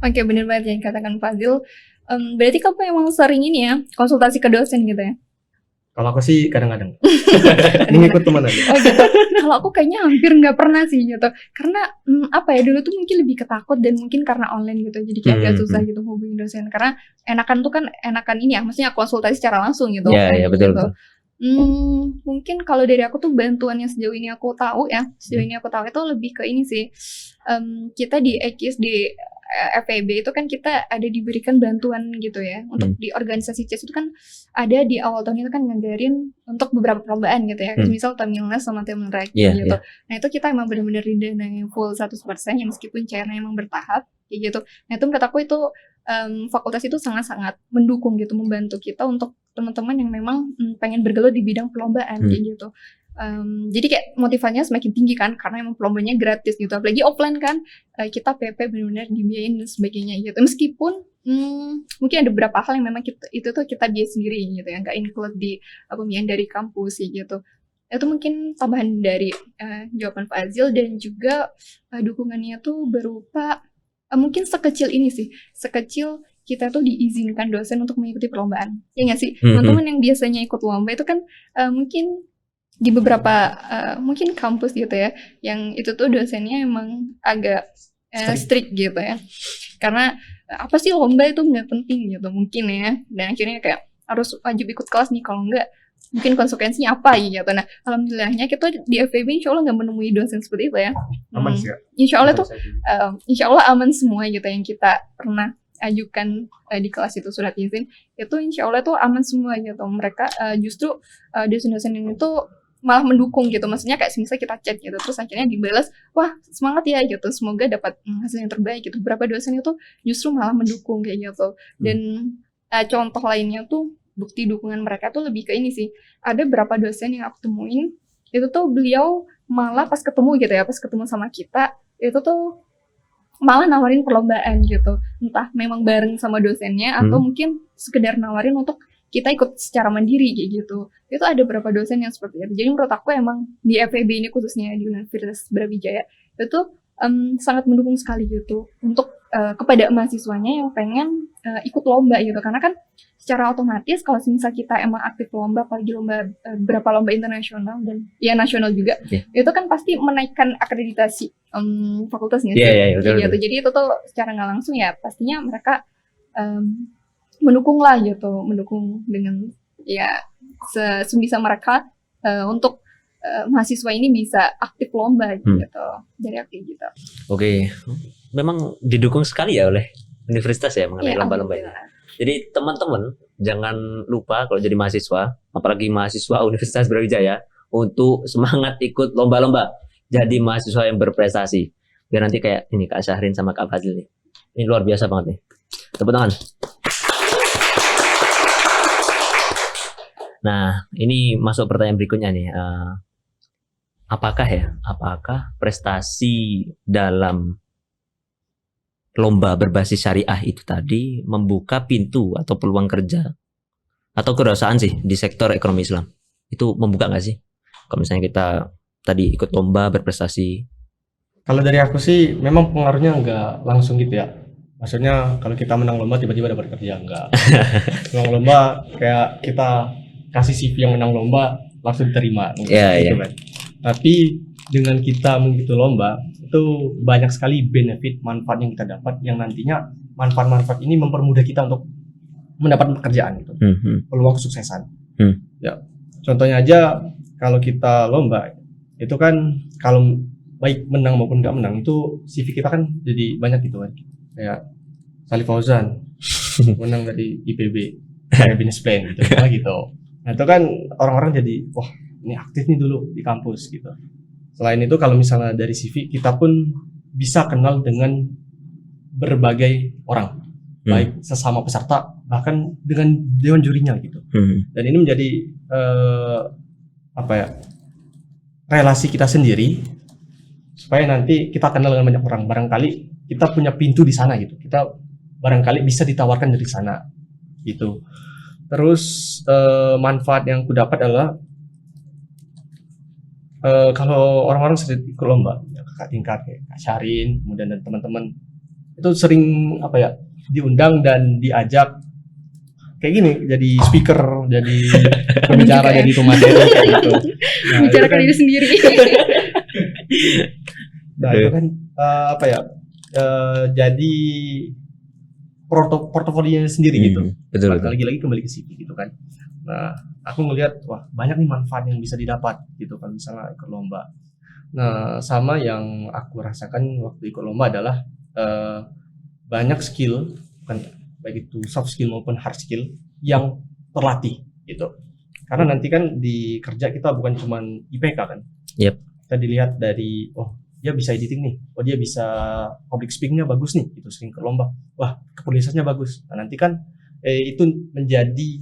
Oke, bener banget yang katakan Fazil. Berarti kamu emang sering ini ya, konsultasi ke dosen gitu ya? Kalau aku sih kadang-kadang mengikut teman aja. Oh gitu. Kalau aku kayaknya hampir nggak pernah sih gitu. Karena apa ya, dulu tuh mungkin lebih ketakut dan mungkin karena online gitu. Jadi kayak agak susah gitu hubungin dosen. Karena enakan tuh kan enakan ini ya, maksudnya konsultasi secara langsung gitu. Iya, betul, gitu. betul. Mungkin kalau dari aku tuh bantuan yang sejauh ini aku tahu itu lebih ke ini sih. Kita di EKIS di FEB itu kan kita ada diberikan bantuan gitu ya untuk di organisasi CES itu kan ada di awal tahun itu kan ngadarin untuk beberapa perlombaan gitu ya, misal Tamilnas sama Tamilraki gitu. Nah itu kita emang benar-benar didanai full 100% ya, meskipun cairnya emang bertahap kayak gitu. Nah itu menurut aku itu fakultas itu sangat-sangat mendukung gitu, membantu kita untuk teman-teman yang memang pengen bergelut di bidang perlombaan kayak gitu. Jadi kayak motivasinya semakin tinggi kan, karena emang perlombanya gratis gitu, apalagi offline kan, kita PP benar-benar dibiayain dan sebagainya gitu. Meskipun mungkin ada beberapa hal yang memang itu tuh kita biaya sendiri gitu ya, nggak include di pembiayaan dari kampus gitu. Itu mungkin tambahan dari jawaban Fazil, dan juga dukungannya tuh berupa mungkin sekecil ini sih, sekecil kita tuh diizinkan dosen untuk mengikuti perlombaan, ya nggak sih? Teman-teman yang biasanya ikut lomba itu kan mungkin di beberapa mungkin kampus gitu ya, yang itu tuh dosennya emang agak strict gitu ya, karena apa sih lomba itu nggak penting gitu mungkin ya, dan akhirnya kayak harus wajib ikut kelas nih, kalau nggak mungkin konsekuensinya apa gitu. Nah alhamdulillahnya kita di FEB insya Allah nggak menemui dosen seperti itu ya. Aman sih ya. Insya Allah tuh insya Allah aman semua gitu yang kita pernah ajukan di kelas itu surat izin itu, insya Allah tuh aman semua gitu. Mereka justru dosen-dosen ini tuh malah mendukung gitu, maksudnya kayak misalnya kita chat gitu terus akhirnya dibalas, wah semangat ya gitu, semoga dapat hasil yang terbaik gitu. Beberapa dosen itu justru malah mendukung kayak gitu. Dan contoh lainnya tuh bukti dukungan mereka tuh lebih ke ini sih, ada beberapa dosen yang aku temuin itu tuh beliau malah pas ketemu gitu ya, pas ketemu sama kita itu tuh malah nawarin perlombaan gitu, entah memang bareng sama dosennya atau mungkin sekedar nawarin untuk kita ikut secara mandiri kayak gitu. Itu ada beberapa dosen yang seperti itu. Jadi menurut aku emang di FEB ini, khususnya di Universitas Brawijaya, itu sangat mendukung sekali gitu untuk kepada mahasiswanya yang pengen ikut lomba gitu. Karena kan secara otomatis kalau misal kita emang aktif lomba, apalagi lomba beberapa lomba internasional dan ya nasional juga, itu kan pasti menaikkan akreditasi fakultasnya sih. Gitu. Jadi itu tuh secara nggak langsung ya pastinya mereka mendukung lah gitu, mendukung dengan ya sebisa mereka untuk mahasiswa ini bisa aktif lomba gitu dari aktif gitu. Oke, memang didukung sekali ya oleh universitas ya mengenai lomba-lomba ini. Jadi teman-teman jangan lupa kalau jadi mahasiswa, apalagi mahasiswa Universitas Brawijaya, untuk semangat ikut lomba-lomba, jadi mahasiswa yang berprestasi. Biar nanti kayak ini Kak Syahrin sama Kak Fadil nih, ini luar biasa banget nih. Tepuk tangan. Nah, ini masuk pertanyaan berikutnya nih. Apakah prestasi dalam lomba berbasis syariah itu tadi membuka pintu atau peluang kerja atau kewirausahaan sih di sektor ekonomi Islam? Itu membuka nggak sih? Kalau misalnya kita tadi ikut lomba berprestasi. Kalau dari aku sih memang pengaruhnya nggak langsung gitu ya. Maksudnya kalau kita menang lomba tiba-tiba dapat kerja, enggak. Menang lomba kayak kita kasih CV yang menang lomba langsung diterima gitu kan. Tapi dengan kita mengikuti lomba itu banyak sekali benefit, manfaat yang kita dapat, yang nantinya manfaat-manfaat ini mempermudah kita untuk mendapat pekerjaan gitu. Peluang kesuksesan. Ya. Contohnya aja kalau kita lomba itu kan kalau baik menang maupun nggak menang itu CV kita kan jadi banyak gitu kan. Kayak Salih Fauzan menang dari IPB kayak business plan gitu. Nah itu kan orang-orang jadi wah ini aktif nih dulu di kampus gitu. Selain itu kalau misalnya dari CV kita pun bisa kenal dengan berbagai orang, baik sesama peserta bahkan dengan dewan jurinya gitu. Dan ini menjadi relasi kita sendiri supaya nanti kita kenal dengan banyak orang. Barangkali kita punya pintu di sana gitu. Kita barangkali bisa ditawarkan dari sana gitu. Terus manfaat yang aku dapat adalah kalau orang-orang sering ikut lomba, ya, kakak tingkat kayak Kak Syahrin, kemudian dan teman-teman itu sering apa ya diundang dan diajak kayak gini, jadi speaker, jadi pembicara, juga ya. jadi pemateri kayak gitu. Nah, itu Bicarakan kan, diri sendiri. nah, itu kan apa ya jadi portofolionya sendiri gitu. Betul. Lagi-lagi kembali ke CV gitu kan. Nah, aku ngelihat wah banyak nih manfaat yang bisa didapat gitu kan misalnya ikut lomba. Nah, sama yang aku rasakan waktu ikut lomba adalah banyak skill, bukan baik itu soft skill maupun hard skill yang terlatih gitu. Karena nanti kan di kerja kita bukan cuman IPK kan. Yep. Kita dilihat dari dia bisa editing nih, dia bisa public speaking-nya bagus nih, itu sering ke lomba. Wah, kepenulisannya bagus. Nah, nanti kan itu menjadi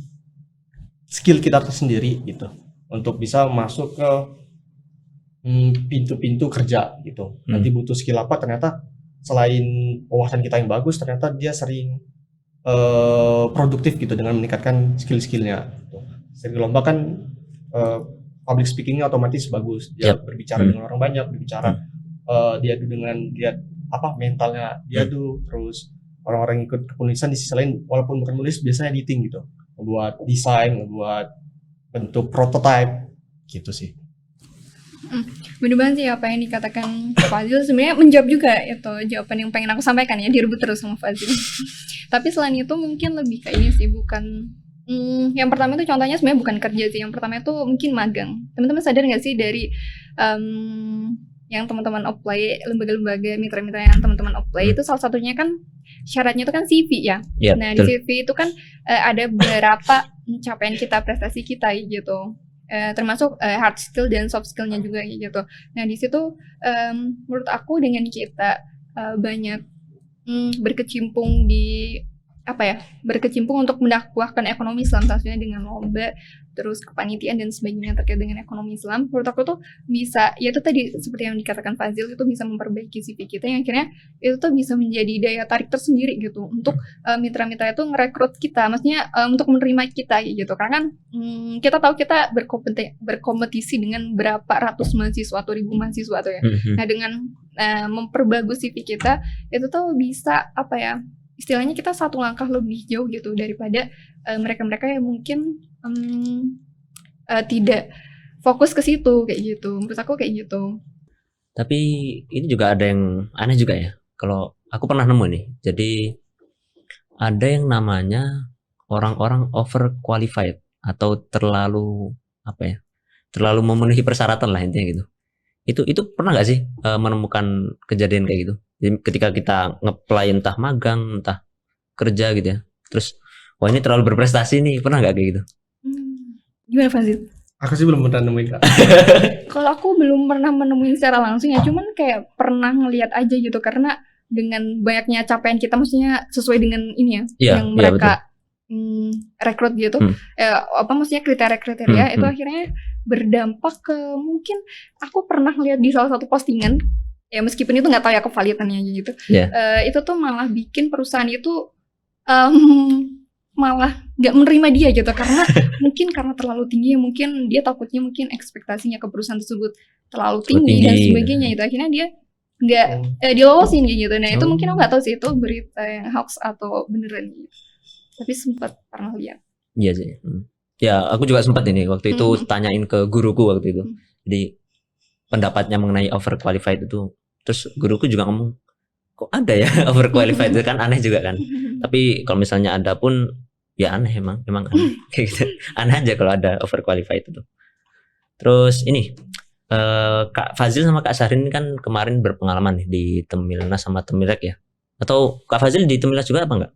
skill kita tersendiri gitu untuk bisa masuk ke pintu-pintu kerja gitu. Nanti butuh skill apa, ternyata selain wawasan kita yang bagus, ternyata dia sering produktif gitu dengan meningkatkan skill-skillnya gitu. Sering lomba kan public speaking-nya otomatis bagus, dia berbicara dengan orang banyak, berbicara dia dengan lihat apa mentalnya dia tuh, terus orang-orang ikut kepenulisan di sisi lain walaupun bukan nulis biasanya editing gitu, ngebuat desain, ngebuat bentuk prototype gitu sih. Bener banget sih apa yang dikatakan Fazil, sebenarnya menjawab juga itu jawaban yang pengen aku sampaikan ya, direbut terus sama Fazil. Tapi selain itu mungkin lebih kayak ini sih, bukan yang pertama itu contohnya sebenarnya bukan kerja sih, yang pertama itu mungkin magang. Teman-teman sadar nggak sih dari yang teman-teman apply, lembaga-lembaga mitra-mitra yang teman-teman apply itu salah satunya kan syaratnya itu kan CV ya. Nah di CV itu kan ada beberapa capaian kita, prestasi kita gitu. Termasuk hard skill dan soft skillnya juga gitu. Nah di situ menurut aku dengan kita banyak berkecimpung di berkecimpung untuk mendakwahkan ekonomi Islam, salah satunya dengan lomba, terus kepanitiaan dan sebagainya terkait dengan ekonomi Islam, menurut aku tuh bisa, ya itu tadi seperti yang dikatakan Fazil, itu bisa memperbaiki CV kita yang akhirnya itu tuh bisa menjadi daya tarik tersendiri gitu untuk mitra-mitra itu ngerekrut kita, maksudnya untuk menerima kita gitu, karena kan kita tahu kita berkompetisi dengan berapa ratus mahasiswa atau ribu mahasiswa tuh ya. Nah dengan memperbagus CV kita itu tuh bisa istilahnya kita satu langkah lebih jauh gitu daripada mereka-mereka yang mungkin tidak fokus ke situ kayak gitu. Menurut aku kayak gitu. Tapi ini juga ada yang aneh juga ya. Kalau aku pernah nemu nih. Jadi ada yang namanya orang-orang overqualified atau terlalu terlalu memenuhi persyaratan lah intinya gitu. Itu pernah nggak sih menemukan kejadian kayak gitu? Jadi ketika kita nge-apply entah magang, entah kerja gitu ya. Terus, wah ini terlalu berprestasi nih, pernah nggak kayak gitu? Gimana Fazil? Aku sih belum pernah nemuin Kak. Kalau aku belum pernah menemuin secara langsung ya, cuman kayak pernah ngelihat aja gitu, karena dengan banyaknya capaian kita, maksudnya sesuai dengan ini ya, yang mereka rekrut gitu, maksudnya kriteria-kriteria itu akhirnya berdampak ke, mungkin aku pernah lihat di salah satu postingan. Ya meskipun itu nggak tahu ya kevalidannya gitu, itu tuh malah bikin perusahaan itu malah nggak menerima dia gitu, karena mungkin karena terlalu tinggi, mungkin dia takutnya mungkin ekspektasinya ke perusahaan tersebut terlalu tinggi dan sebagainya, itu akhirnya dia nggak dilolosin gitu. Nah itu mungkin aku nggak tahu sih itu berita yang hoax atau beneran gitu, tapi sempat pernah lihat. Iya sih. Ya aku juga sempat ini waktu itu tanyain ke guruku waktu itu. Jadi pendapatnya mengenai overqualified itu. Terus guruku juga ngomong, kok ada ya overqualified itu kan aneh juga kan. Tapi kalau misalnya ada pun ya aneh, emang aneh. Kayak gitu. Aneh aja kalau ada overqualified itu. Terus ini Kak Fazil sama Kak Syahrin kan kemarin berpengalaman nih di Temilnas sama Temilrek ya. Atau Kak Fazil di Temilnas juga apa enggak?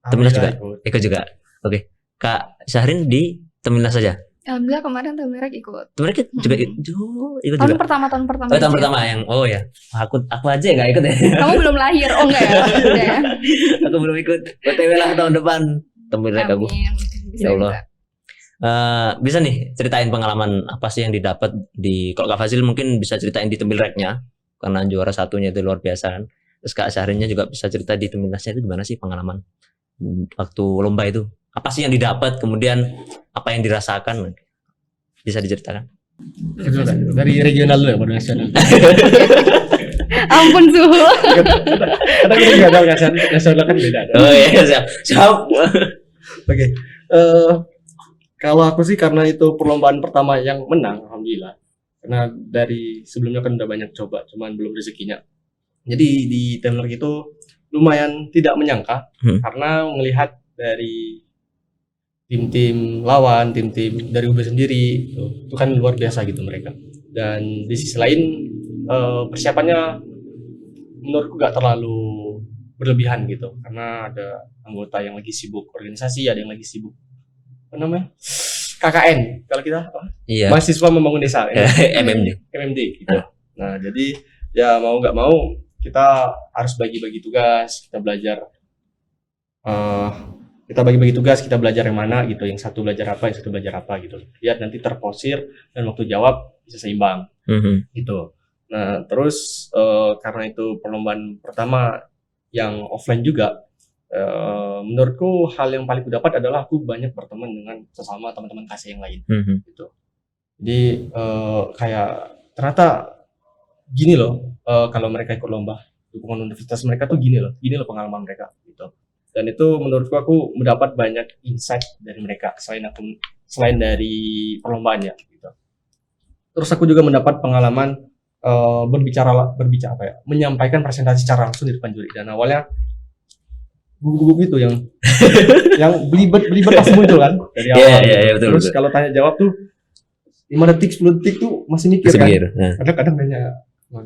Temilnas juga. Ikut juga. Oke. Kak Syahrin di Temilnas saja. Alhamdulillah kemarin Temilrek ikut. Temilrek juga ikut tahun juga. pertama. Oh, tahun pertama yang ya. Aku aja nggak ikut ya. Kamu belum lahir, enggak ya? Udah ya. Aku belum ikut. OTW lah tahun depan. Temilrek aku. Ya Allah. Bisa nih ceritain pengalaman apa sih yang didapat di, kalau Kak Fazil mungkin bisa ceritain di Temilreknya karena juara satunya itu luar biasa kan. Terus Kak Syahrinnya juga bisa cerita di Temilnasnya itu gimana sih pengalaman waktu lomba itu. Apa sih yang didapat, kemudian apa yang dirasakan, bisa diceritakan? Dulu kan? Dari regional dulu ya, baru nasional. Ampun suhu. Kadang regional nasional kan beda. Oh iya, siap. Oke. Kalau aku sih karena itu perlombaan pertama yang menang, alhamdulillah. Karena dari sebelumnya kan udah banyak coba, cuman belum rezekinya. Jadi di Teamwork itu lumayan tidak menyangka karena melihat dari tim-tim lawan, tim-tim dari UB sendiri, itu kan luar biasa gitu mereka. Dan di sisi lain persiapannya menurutku gak terlalu berlebihan gitu, karena ada anggota yang lagi sibuk organisasi, ada yang lagi sibuk apa namanya KKN kalau kita Iya. mahasiswa membangun desa MMD gitu. Nah jadi ya mau nggak mau kita harus bagi-bagi tugas, kita belajar kita belajar yang mana gitu, yang satu belajar apa, yang satu belajar apa gitu, biar nanti terposir dan waktu jawab bisa seimbang gitu. Nah terus karena itu perlombaan pertama yang offline juga, menurutku hal yang paling aku dapat adalah aku banyak berteman dengan sesama teman-teman kasih yang lain gitu. Jadi kayak ternyata gini loh, kalau mereka ikut lomba dukungan universitas mereka tuh gini loh pengalaman mereka gitu. Dan itu menurutku aku mendapat banyak insight dari mereka selain dari perlombaannya gitu. Terus aku juga mendapat pengalaman berbicara apa ya, menyampaikan presentasi secara langsung di depan juri. Dan awalnya gugup gitu yang belibet pasti muncul kan dari awal. Iya, betul. Terus kalau tanya jawab tuh 5 detik 10 detik tuh masih mikir kan. Kadang-kadang nanya kan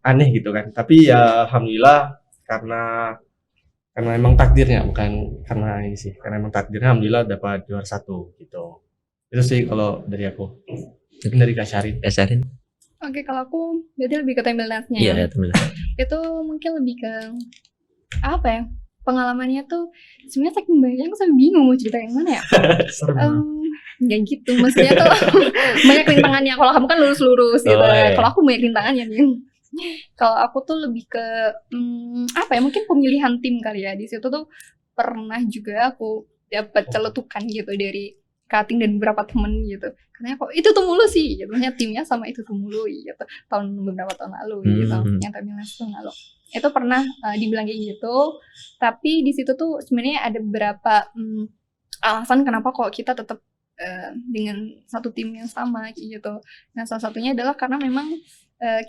aneh gitu kan. Tapi ya alhamdulillah karena emang takdirnya, bukan karena ini sih, karena emang takdirnya alhamdulillah dapat juara 1 gitu. Itu sih kalau dari aku. Dari Kak Syarin. Oke, kalau aku berarti lebih ke timelinenya. Iya, teman. Itu mungkin lebih ke apa ya? Pengalamannya tuh sebenarnya saking banyak aku sampai bingung mau cerita yang mana ya. Nggak gitu, maksudnya tuh banyak rintangannya. Kalau kamu kan lurus-lurus gitu. Kalau aku banyak rintangannya nih. Kalau aku tuh lebih ke apa ya? Mungkin pemilihan tim kali ya. Di situ tuh pernah juga aku dapat celetukan gitu dari cutting dan beberapa temen gitu. Karena kok itu tuh mulu sih, jadinya timnya sama itu tuh mulu gitu. Beberapa tahun lalu gitu, yang Tamilas tahun lalu. Itu pernah dibilang kayak gitu. Tapi di situ tuh sebenarnya ada beberapa alasan kenapa kok kita tetap dengan satu tim yang sama gitu. Nah, salah satunya adalah karena memang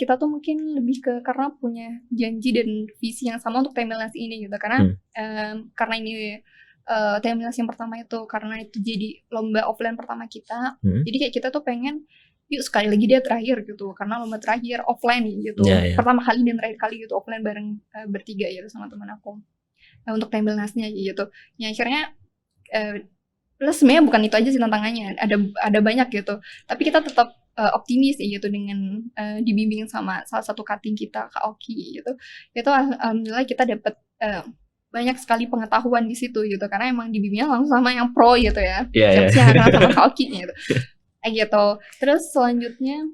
kita tuh mungkin lebih ke karena punya janji dan visi yang sama untuk Tamilas ini gitu. Karena ini Tamilas yang pertama itu karena itu jadi lomba offline pertama kita. Jadi kayak kita tuh pengen yuk sekali lagi dia terakhir gitu, karena lomba terakhir offline gitu. Pertama kali dan terakhir kali gitu offline bareng bertiga gitu sama teman aku. Untuk Tamilasnya gitu. Ya akhirnya plus sebenarnya bukan itu aja sih tantangannya. Ada banyak gitu. Tapi kita tetap optimis gitu dengan dibimbing sama salah satu cutting kita Kak Oki gitu. Itu alhamdulillah kita dapat banyak sekali pengetahuan di situ gitu, karena emang dibimbingnya langsung sama yang pro gitu ya. Siapa sama Kak Oki gitu. Gitu. Terus selanjutnya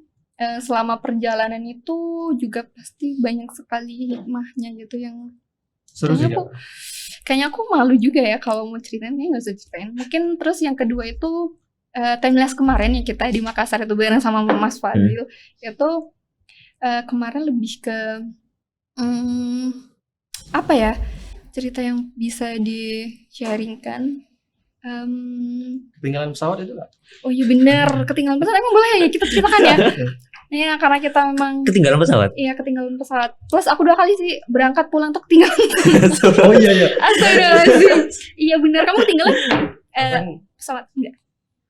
selama perjalanan itu juga pasti banyak sekali hikmahnya gitu yang seru sih. Kayaknya aku malu juga ya kalau mau ceritain, kayaknya nggak usah ceritain. Mungkin terus yang kedua itu Timeless kemarin ya kita di Makassar itu bareng sama Mas Fadil. Itu kemarin lebih ke apa ya, cerita yang bisa di-sharingkan. Ketinggalan pesawat itu nggak? Oh iya bener, ketinggalan pesawat emang boleh ya kita ceritakan ya. Ya karena kita memang ketinggalan pesawat. Iya ketinggalan pesawat. Plus aku 2 kali sih berangkat pulang tuh ketinggalan. Oh iya. Astagfirullahaladzim. Iya bener, kamu ketinggalan pesawat enggak?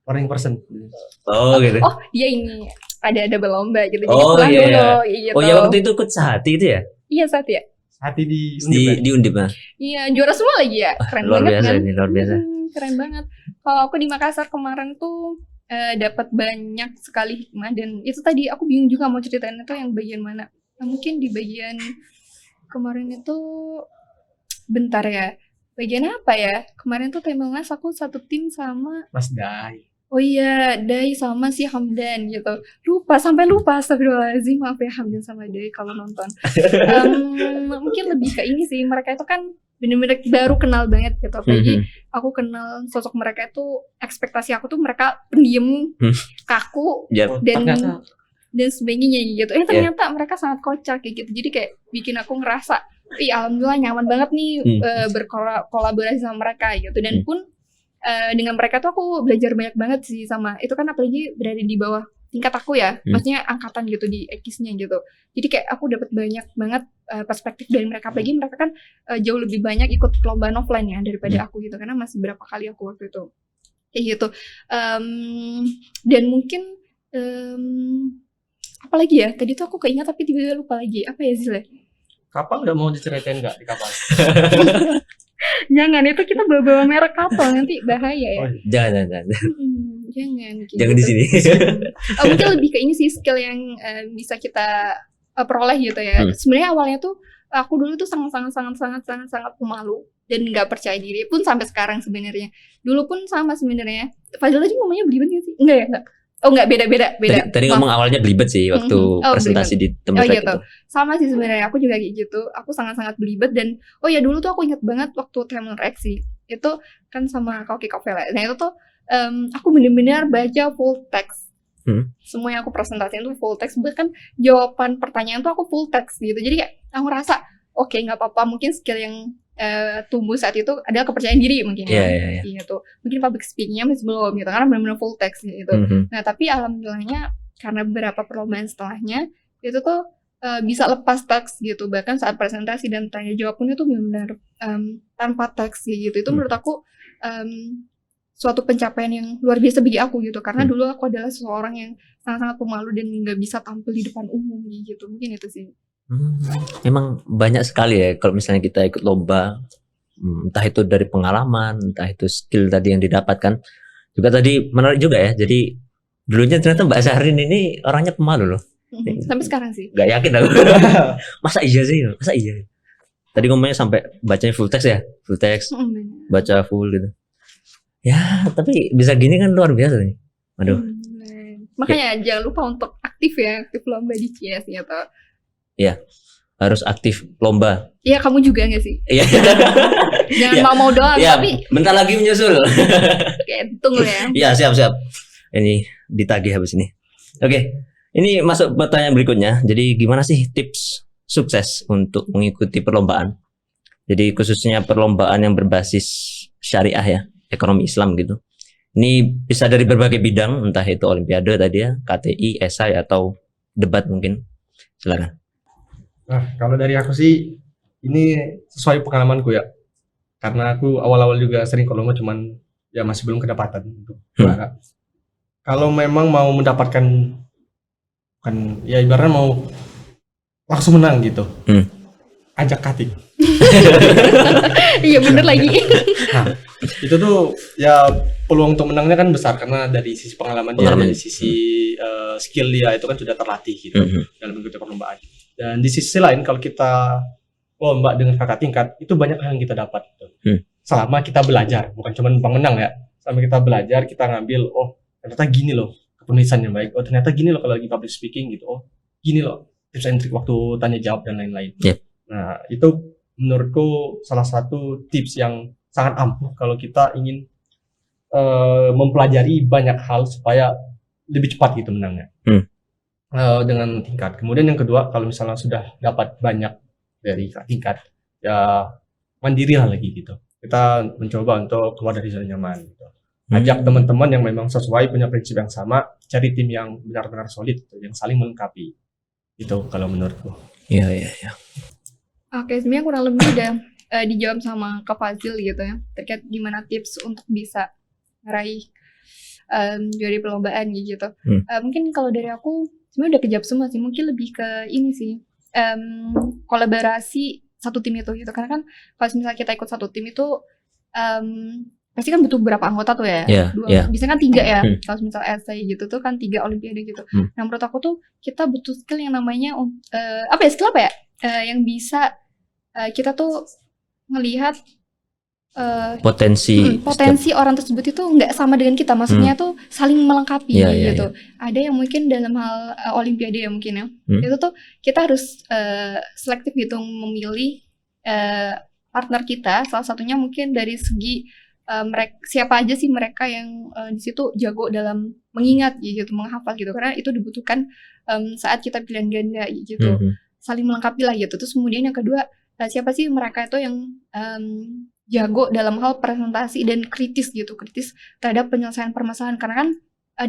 Orang person. Oh gitu. Oh dia ini ada berlomba gitu. Jadi Oh pulang iya. dulu gitu. Oh iya, waktu itu ikut Sahati itu ya? Iya saat ya. Hati di Undip ya? Iya juara semua lagi ya. Keren luar banget biasa kan? ini, luar biasa. Keren banget. Kalau aku di Makassar kemarin tuh dapat banyak sekali hikmah, dan itu tadi aku bingung juga mau ceritain itu yang bagian mana. Nah, mungkin di bagian kemarin itu bentar ya. Bagian apa ya? Kemarin tuh Tamilas aku satu tim sama Mas Dai. Oh iya, Dai sama si Hamdan gitu. Sampai lupa, astagfirullahaladzim, maaf ya Hamdan sama Dai kalau nonton. Mungkin lebih ke ini sih, mereka itu kan bener-bener baru kenal banget gitu. Apalagi aku kenal sosok mereka itu, ekspektasi aku tuh mereka pendiam, kaku, Ya, dan ternyata dan sebagainya gitu. Ternyata mereka sangat kocak kayak gitu. Jadi kayak bikin aku ngerasa, alhamdulillah nyaman banget nih berkolaborasi sama mereka gitu. Dan pun dengan mereka tuh aku belajar banyak banget sih sama itu kan, apalagi berada di bawah tingkat aku ya, maksudnya angkatan gitu di ekisnya gitu. Jadi kayak aku dapat banyak banget perspektif dari mereka, apalagi mereka kan jauh lebih banyak ikut perlombaan offline ya daripada aku gitu, karena masih berapa kali aku waktu itu kayak gitu. Dan mungkin apa lagi ya, tadi tuh aku keinget tapi tiba-tiba lupa lagi, apa ya Zile? kapal udah mau diceritain nggak di kapal? Jangan, itu kita bawa-bawa merek kapal nanti bahaya ya. Oh, jangan. Jangan kayak Jangan gitu. di sini. Mungkin lebih ke ini sih, skill yang bisa kita peroleh gitu ya. Sebenarnya awalnya tuh aku dulu tuh sangat pemalu dan nggak percaya diri pun sampai sekarang sebenarnya. Dulu pun sama sebenarnya. Fadil aja ngomongnya belibet nggak sih? Enggak ya, enggak. Oh enggak, beda. Tadi ngomong awalnya belibet sih waktu presentasi di tempat gitu. itu. Sama sih sebenarnya, aku juga kayak gitu. Aku sangat belibet dan dulu tuh aku ingat banget waktu Tamil Rex sih. Itu kan sama Koki Kovel ya. Nah itu tuh aku benar-benar baca full text. Semua yang aku presentasiin tuh full text, bahkan jawaban pertanyaan tuh aku full text gitu. Jadi kayak aku ngerasa oke, nggak apa-apa, mungkin skill yang tumbuh saat itu adalah kepercayaan diri mungkin ya. Gitu. Mungkin public speaking-nya masih belum gitu, karena benar-benar full text gitu. Nah tapi alhamdulillahnya karena beberapa perlombaan setelahnya itu tuh bisa lepas teks gitu, bahkan saat presentasi dan tanya jawab pun itu benar-benar tanpa teks gitu. Itu menurut aku suatu pencapaian yang luar biasa bagi aku gitu, karena dulu aku adalah seseorang yang sangat-sangat pemalu dan nggak bisa tampil di depan umum gitu. Mungkin itu sih. Memang banyak sekali ya kalau misalnya kita ikut lomba, entah itu dari pengalaman, entah itu skill tadi yang didapatkan. Juga tadi menarik juga ya, jadi dulunya ternyata Mbak Syahrin ini orangnya pemalu loh. Sampai sekarang sih. Gak yakin aku. Masa iya sih? Masa iya? Tadi ngomongnya sampai bacanya full text ya, full text, baca full gitu. Ya, tapi bisa gini kan luar biasa nih. Aduh. Makanya jangan lupa untuk aktif lomba di CS ya toh. Iya, harus aktif lomba. Iya, kamu juga nggak sih? Iya. Jangan mau doang, tapi bentar lagi menyusul. Kayak tunggu ya. Iya, siap. Ini ditagih habis ini. Oke, ini masuk pertanyaan berikutnya. Jadi gimana sih tips sukses untuk mengikuti perlombaan? Jadi khususnya perlombaan yang berbasis syariah ya, ekonomi Islam gitu. Ini bisa dari berbagai bidang, entah itu olimpiade tadi ya, KTI, esai atau debat mungkin. Silakan. Nah, kalau dari aku sih ini sesuai pengalamanku ya. Karena aku awal-awal juga sering ke lomba, cuman ya masih belum kedapatan untuk juara. Kalau memang mau mendapatkan, kan ya ibaratnya mau langsung menang gitu, ajak Katik. Iya bener lagi. Nah, itu tuh ya peluang untuk menangnya kan besar karena dari sisi pengalaman dia, dari sisi skill dia itu kan sudah terlatih gitu dalam mengikuti perlombaan. Dan di sisi lain kalau kita lomba dengan kakak tingkat itu banyak hal yang kita dapat gitu. Selama kita belajar, bukan cuma numpang menang ya. Selama kita belajar, kita ngambil ternyata gini loh penulisan yang baik. Ternyata gini loh kalau lagi public speaking gitu. Gini loh tips and trik waktu tanya jawab dan lain-lain. Nah, itu menurutku salah satu tips yang sangat ampuh kalau kita ingin mempelajari banyak hal supaya lebih cepat gitu menangnya. Dengan tingkat. Kemudian yang kedua, kalau misalnya sudah dapat banyak dari tingkat, ya mandirilah lagi gitu. Kita mencoba untuk keluar dari zona nyaman gitu. Ajak teman-teman yang memang sesuai, punya prinsip yang sama, cari tim yang benar-benar solid gitu, yang saling melengkapi. Itu kalau menurutku. Iya. Oke, sebenarnya kurang lebih udah dijawab sama Kak Fazil gitu ya, terkait gimana tips untuk bisa meraih juara perlombaan gitu. Mungkin kalau dari aku sebenarnya udah kejawab semua sih, mungkin lebih ke ini sih, kolaborasi satu tim itu gitu, karena kan kalau misalnya kita ikut satu tim itu pasti kan butuh berapa anggota tuh ya, biasanya kan 3 ya, kalau misalnya essay gitu tuh kan 3 olimpiade gitu. Nah menurut aku tuh kita butuh skill yang namanya skill apa ya, yang bisa kita tuh ngelihat potensi orang tersebut itu nggak sama dengan kita, maksudnya tuh saling melengkapi gitu. Ada yang mungkin dalam hal olimpiade ya mungkin ya, itu tuh kita harus selektif gitu memilih partner kita, salah satunya mungkin dari segi mereka siapa aja sih mereka yang di situ jago dalam mengingat gitu, menghafal gitu, karena itu dibutuhkan saat kita pilihan ganda gitu, saling melengkapi lah gitu. Terus kemudian yang kedua, siapa sih mereka itu yang jago dalam hal presentasi dan kritis gitu, kritis terhadap penyelesaian permasalahan, karena kan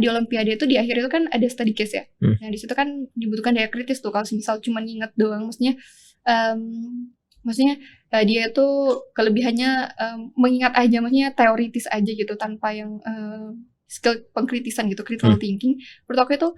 di Olimpiade itu di akhir itu kan ada study case ya. Nah di situ kan dibutuhkan daya kritis tuh. Kalau misal cuma nginget doang, maksudnya dia itu kelebihannya mengingat aja, maksudnya teoritis aja gitu tanpa yang skill pengkritisan gitu, critical thinking. Menurut aku itu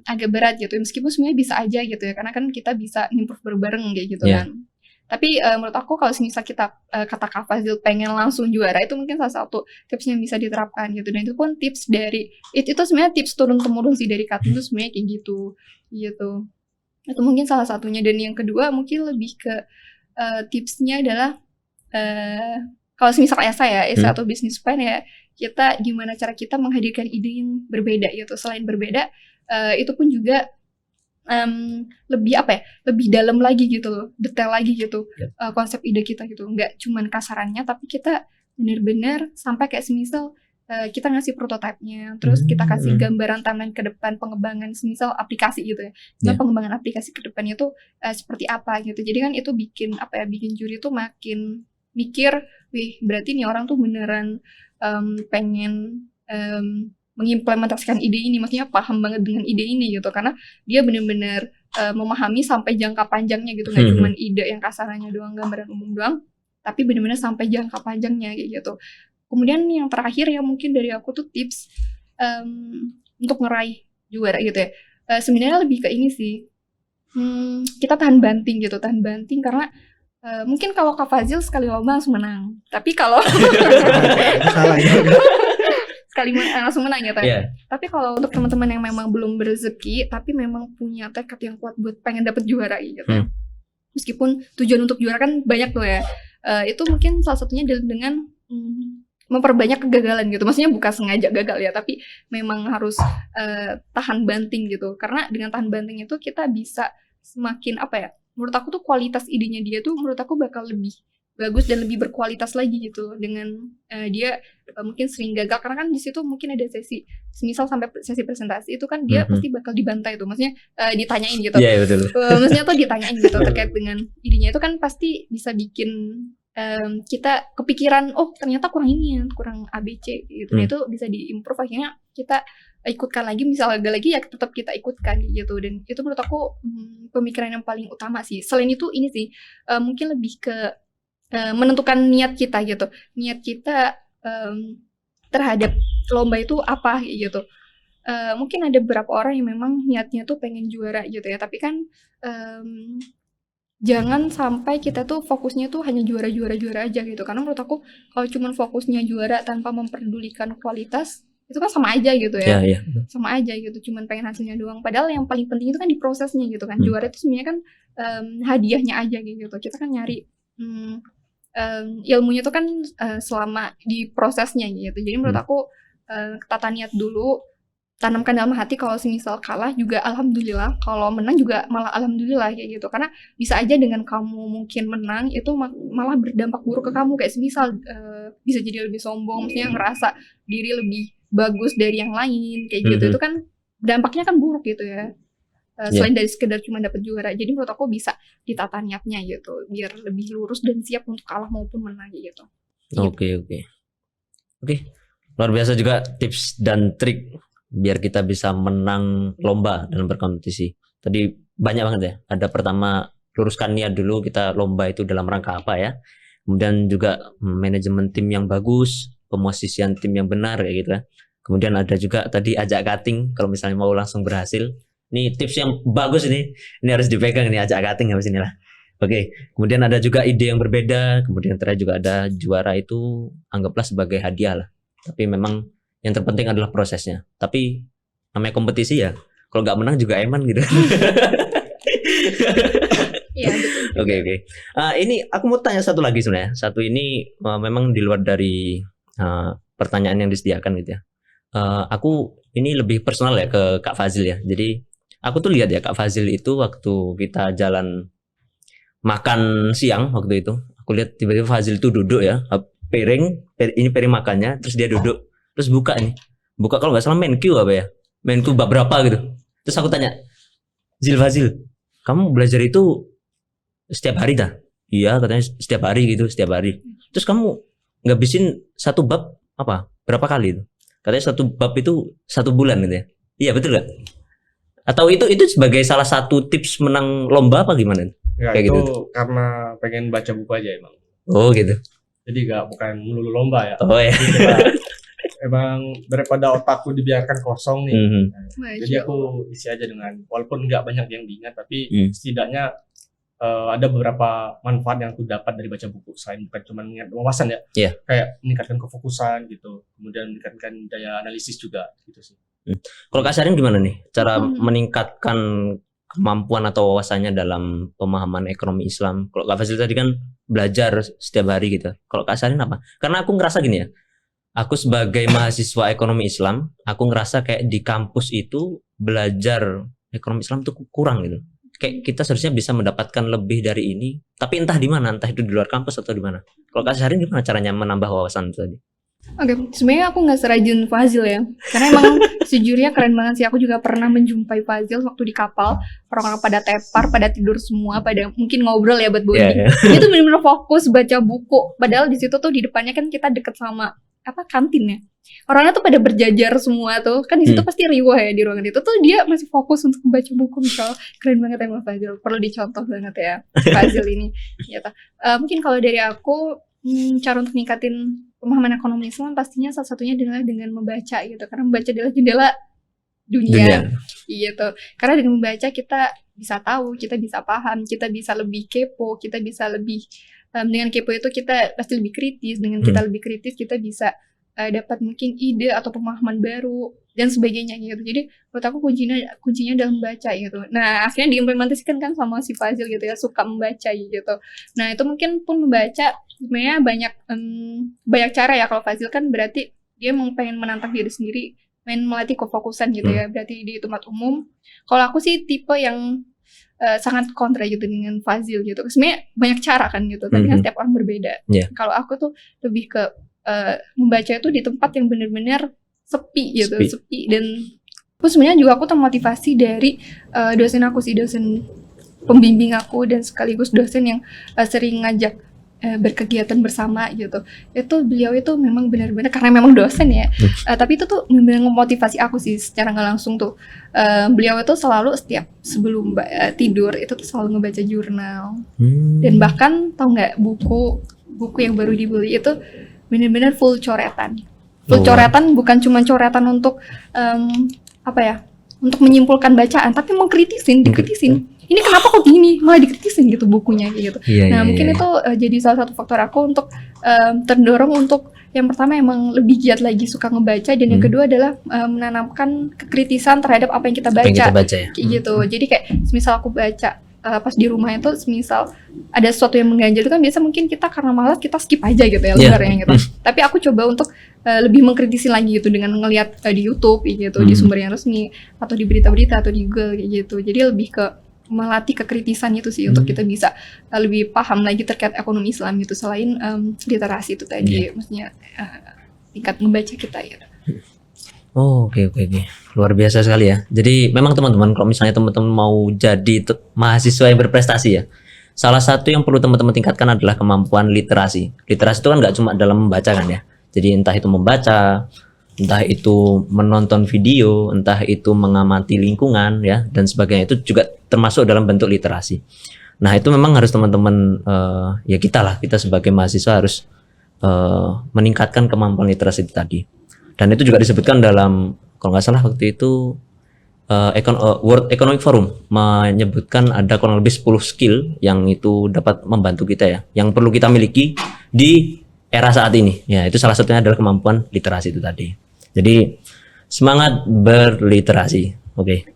agak berat gitu. Meskipun sebenarnya bisa aja gitu ya, karena kan kita bisa improve bareng-bareng kayak gitu kan. Tapi menurut aku kalau misal kita kata Kak Fazil pengen langsung juara, itu mungkin salah satu tips yang bisa diterapkan gitu. Dan itu pun tips dari itu sebenarnya tips turun-temurun sih dari Katin itu sebenarnya kayak gitu. Itu mungkin salah satunya. Dan yang kedua mungkin lebih ke tipsnya adalah kalau misal saya atau business plan ya, kita gimana cara kita menghadirkan ide yang berbeda gitu. Selain berbeda, itu pun juga lebih dalam lagi gitu loh, detail lagi gitu konsep ide kita gitu, nggak cuman kasarannya, tapi kita benar-benar sampai kayak semisal kita ngasih prototipenya, terus kita kasih gambaran timeline ke depan pengembangan semisal aplikasi gitu ya. Nah pengembangan aplikasi ke depannya tuh seperti apa gitu. Jadi kan itu bikin juri tuh makin mikir, wih berarti nih orang tuh beneran pengen mengimplementasikan ide ini, maksudnya paham banget dengan ide ini gitu, karena dia benar-benar memahami sampai jangka panjangnya gitu, nggak cuma ide yang kasarannya doang, gambaran umum doang, tapi benar-benar sampai jangka panjangnya kayak gitu. Kemudian yang terakhir yang mungkin dari aku tuh tips untuk ngeraih juara gitu ya, sebenarnya lebih ke ini sih, kita tahan banting karena mungkin kalau Kak Fazil sekali lomba langsung menang, tapi kalau salah ya. sekali langsung menang ya tapi kalau untuk teman-teman yang memang belum berezeki tapi memang punya tekad yang kuat buat pengen dapet juara gitu meskipun tujuan untuk juara kan banyak tuh ya, itu mungkin salah satunya dengan memperbanyak kegagalan gitu, maksudnya bukan sengaja gagal ya, tapi memang harus tahan banting gitu, karena dengan tahan banting itu kita bisa semakin menurut aku tuh kualitas idenya dia tuh menurut aku bakal lebih bagus dan lebih berkualitas lagi gitu dengan dia mungkin sering gagal, karena kan di situ mungkin ada sesi semisal sampai sesi presentasi itu kan dia pasti bakal dibantai tuh, maksudnya ditanyain gitu. Iya betul. Maksudnya tuh ditanyain gitu terkait dengan idenya itu kan pasti bisa bikin kita kepikiran, oh ternyata kurang ini ya, kurang ABC gitu. Nah itu bisa diimprove, akhirnya kita ikutkan lagi, misal gagal lagi ya tetap kita ikutkan gitu. Dan itu menurut aku pemikiran yang paling utama sih. Selain itu ini sih mungkin lebih ke menentukan niat kita gitu, niat kita terhadap lomba itu apa gitu. Mungkin ada beberapa orang yang memang niatnya tuh pengen juara gitu ya, tapi kan jangan sampai kita tuh fokusnya tuh hanya juara aja gitu, karena menurut aku kalau cuma fokusnya juara tanpa memperdulikan kualitas itu kan sama aja gitu ya, sama aja gitu, cuman pengen hasilnya doang, padahal yang paling penting itu kan di prosesnya gitu kan. Juara itu sebenarnya kan hadiahnya aja gitu, kita kan nyari ilmunya tuh kan selama di prosesnya gitu. Jadi menurut aku tata niat dulu, tanamkan dalam hati, kalau semisal kalah juga alhamdulillah, kalau menang juga malah alhamdulillah kayak gitu, karena bisa aja dengan kamu mungkin menang itu malah berdampak buruk ke kamu, kayak semisal bisa jadi lebih sombong, maksudnya ngerasa diri lebih bagus dari yang lain kayak gitu. Itu kan dampaknya kan buruk gitu ya. Selain dari sekedar cuma dapat juara, jadi menurut aku bisa ditata niatnya gitu, biar lebih lurus dan siap untuk kalah maupun menang gitu. Oke. Luar biasa juga tips dan trik biar kita bisa menang lomba dalam berkompetisi. Tadi banyak banget ya. Ada pertama, luruskan niat dulu, kita lomba itu dalam rangka apa ya. Kemudian juga manajemen tim yang bagus, pemosisian tim yang benar kayak gitu ya. Kemudian ada juga tadi ajak cutting kalau misalnya mau langsung berhasil. Ini tips yang bagus ini harus dipegang, ini ajak cutting habis inilah. Oke, kemudian ada juga ide yang berbeda, kemudian terakhir juga ada juara itu anggaplah sebagai hadiah lah. Tapi memang yang terpenting adalah prosesnya. Tapi namanya kompetisi ya, kalau nggak menang juga eman gitu. Iya betul. Oke. Ini aku mau tanya satu lagi sebenarnya. Satu ini memang di luar dari pertanyaan yang disediakan gitu ya. Aku ini lebih personal ya ke Kak Fazil ya. Jadi aku tuh lihat ya Kak Fazil itu waktu kita jalan makan siang waktu itu, aku lihat tiba-tiba Fazil tuh duduk ya, ini piring makannya, terus dia duduk, terus buka kalau nggak salah Menq apa ya, Menq bab berapa gitu. Terus aku tanya, Fazil, kamu belajar itu setiap hari dah? Iya katanya setiap hari gitu, setiap hari. Terus kamu ngabisin satu bab apa? Berapa kali itu? Katanya satu bab itu 1 bulan gitu ya. Iya betul gak? Atau itu sebagai salah satu tips menang lomba apa gimana? Ya, Kayak itu gitu. karena pengen baca buku aja emang. Oh gitu. Jadi bukan melulu lomba ya. Oh ya. Jadi kita emang daripada otakku dibiarkan kosong nih. Jadi Masya aku isi aja dengan, walaupun nggak banyak yang diingat, tapi setidaknya ada beberapa manfaat yang aku dapat dari baca buku. Selain bukan cuma mengingat wawasan ya, Iya. kayak meningkatkan kefokusan gitu, kemudian meningkatkan daya analisis juga gitu sih. Kalau Kak Sarin gimana nih cara meningkatkan kemampuan atau wawasannya dalam pemahaman ekonomi Islam? Kalau Kak Fazil tadi kan belajar setiap hari gitu. Kalau Kak Sarin apa? Karena aku ngerasa gini ya. Aku sebagai mahasiswa ekonomi Islam, aku ngerasa kayak di kampus itu belajar ekonomi Islam tuh kurang gitu. Kayak kita seharusnya bisa mendapatkan lebih dari ini, tapi entah di mana, entah itu di luar kampus atau di mana. Kalau Kak Sarin gimana caranya menambah wawasan itu tadi? Oke, sebenarnya aku nggak serajin Fazil ya, karena emang sejujurnya keren banget sih. Aku juga pernah menjumpai Fazil waktu di kapal, orang-orang pada tepar, pada tidur semua, pada mungkin ngobrol ya buat bonding. Dia tuh benar-benar fokus baca buku, padahal di situ tuh di depannya kan kita deket sama kantinnya. Orangnya tuh pada berjajar semua tuh, kan di situ pasti riuh ya di ruangan itu tuh, dia masih fokus untuk membaca buku. Misalnya keren banget emang Fazil, perlu dicontoh banget ya Fazil ini. Gitu. Mungkin kalau dari aku, cara untuk meningkatin pemahaman ekonomi Islam pastinya salah satunya adalah dengan membaca gitu, karena membaca adalah jendela dunia. Gitu. Karena dengan membaca kita bisa tahu, kita bisa paham, kita bisa lebih kepo, kita bisa lebih dengan kepo itu kita pasti lebih kritis, dengan kita lebih kritis kita bisa dapat mungkin ide atau pemahaman baru dan sebagainya gitu. Jadi menurut aku kuncinya dalam membaca gitu. Nah akhirnya diimplementasikan kan sama si Fazil gitu ya, suka membaca gitu. Nah itu mungkin pun membaca sebenarnya banyak cara ya. Kalau Fazil kan berarti dia mau pengen menantang diri sendiri, pengen melatih kefokusan gitu ya, berarti di tempat umum. Kalau aku sih tipe yang sangat kontra gitu dengan Fazil gitu. Sebenarnya banyak cara kan gitu, tapi kan setiap orang berbeda. Kalau aku tuh lebih ke membaca itu di tempat yang benar-benar sepi gitu, sepi. Dan aku sebenarnya juga aku termotivasi dari dosen aku sih, dosen pembimbing aku dan sekaligus dosen yang sering ngajak berkegiatan bersama gitu. Itu beliau itu memang benar-benar, karena memang dosen ya, tapi itu tuh benar-benar memotivasi aku sih secara nggak langsung tuh. Beliau itu selalu setiap sebelum tidur itu tuh selalu ngebaca jurnal. Dan bahkan tau nggak, buku yang baru dibeli itu benar-benar full coretan. Coretan bukan cuma coretan untuk untuk menyimpulkan bacaan, tapi dikritisin. Ini kenapa kok gini? Malah dikritisin gitu bukunya gitu. Mungkin itu jadi salah satu faktor aku untuk terdorong untuk yang pertama emang lebih giat lagi suka ngebaca, dan yang kedua adalah menanamkan kekritisan terhadap apa yang kita baca. Kayak gitu. Jadi kayak semisal aku baca pas di rumah itu, semisal ada sesuatu yang mengganjal itu kan biasa mungkin kita karena malas kita skip aja gitu ya lembarnya gitu. Tapi aku coba untuk lebih mengkritisi lagi gitu dengan ngelihat di YouTube gitu, di sumber yang resmi atau di berita-berita atau di Google kayak gitu. Jadi lebih ke melatih kekritisan itu sih untuk kita bisa lebih paham lagi terkait ekonomi Islam gitu, selain literasi itu tadi, maksudnya tingkat membaca kita gitu. Oke. Luar biasa sekali ya. Jadi memang teman-teman, kalau misalnya teman-teman mau jadi mahasiswa yang berprestasi ya, salah satu yang perlu teman-teman tingkatkan adalah kemampuan literasi. Literasi itu kan nggak cuma dalam membaca kan ya. Jadi entah itu membaca, entah itu menonton video, entah itu mengamati lingkungan ya, dan sebagainya, itu juga termasuk dalam bentuk literasi. Nah itu memang harus teman-teman kita sebagai mahasiswa harus meningkatkan kemampuan literasi itu tadi. Dan itu juga disebutkan dalam, kalau nggak salah waktu itu World Economic Forum menyebutkan ada kurang lebih 10 skill yang itu dapat membantu kita ya, yang perlu kita miliki di era saat ini. Ya itu salah satunya adalah kemampuan literasi itu tadi. Jadi semangat berliterasi. Oke.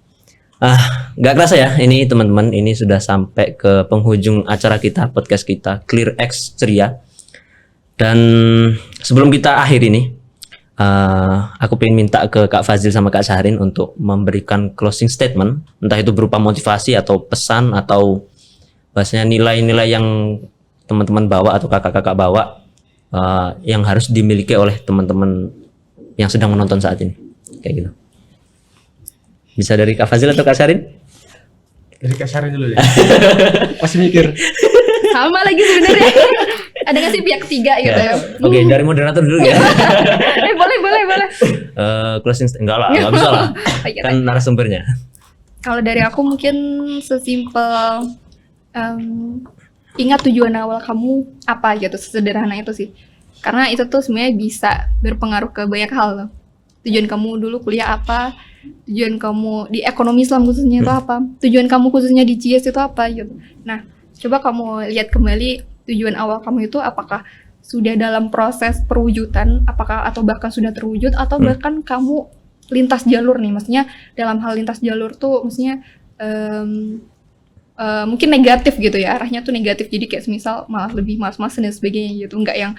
Nggak kerasa ya ini teman-teman, ini sudah sampai ke penghujung acara kita, podcast kita Clear X Ceria. Dan sebelum kita akhir ini, aku pengen minta ke Kak Fazil sama Kak Syahrin untuk memberikan closing statement, entah itu berupa motivasi atau pesan atau bahasanya nilai-nilai yang teman-teman bawa atau kakak-kakak bawa yang harus dimiliki oleh teman-teman yang sedang menonton saat ini, kayak gitu. Bisa dari Kak Fazil atau Kak Syarin? Dari Kak Syahrin dulu deh. Masih mikir. Sama lagi sebenarnya. Ada nggak sih pihak ketiga gitu ya? Oke, dari moderator dulu ya. Boleh. Closing enggak lah, enggak bisa lah. Kan narasumbernya. Kalau dari aku mungkin sesimpel ingat tujuan awal kamu apa gitu, sesederhana itu sih. Karena itu tuh sebenarnya bisa berpengaruh ke banyak hal loh. Tujuan kamu dulu kuliah apa, tujuan kamu di ekonomi Islam khususnya itu apa, tujuan kamu khususnya di CS itu apa gitu. Nah, coba kamu lihat kembali tujuan awal kamu itu apakah sudah dalam proses perwujudan, apakah atau bahkan sudah terwujud atau bahkan kamu lintas jalur nih, maksudnya dalam hal lintas jalur tuh maksudnya mungkin negatif gitu ya, arahnya tuh negatif, jadi kayak semisal malah lebih mas-masan dan sebagainya gitu, nggak yang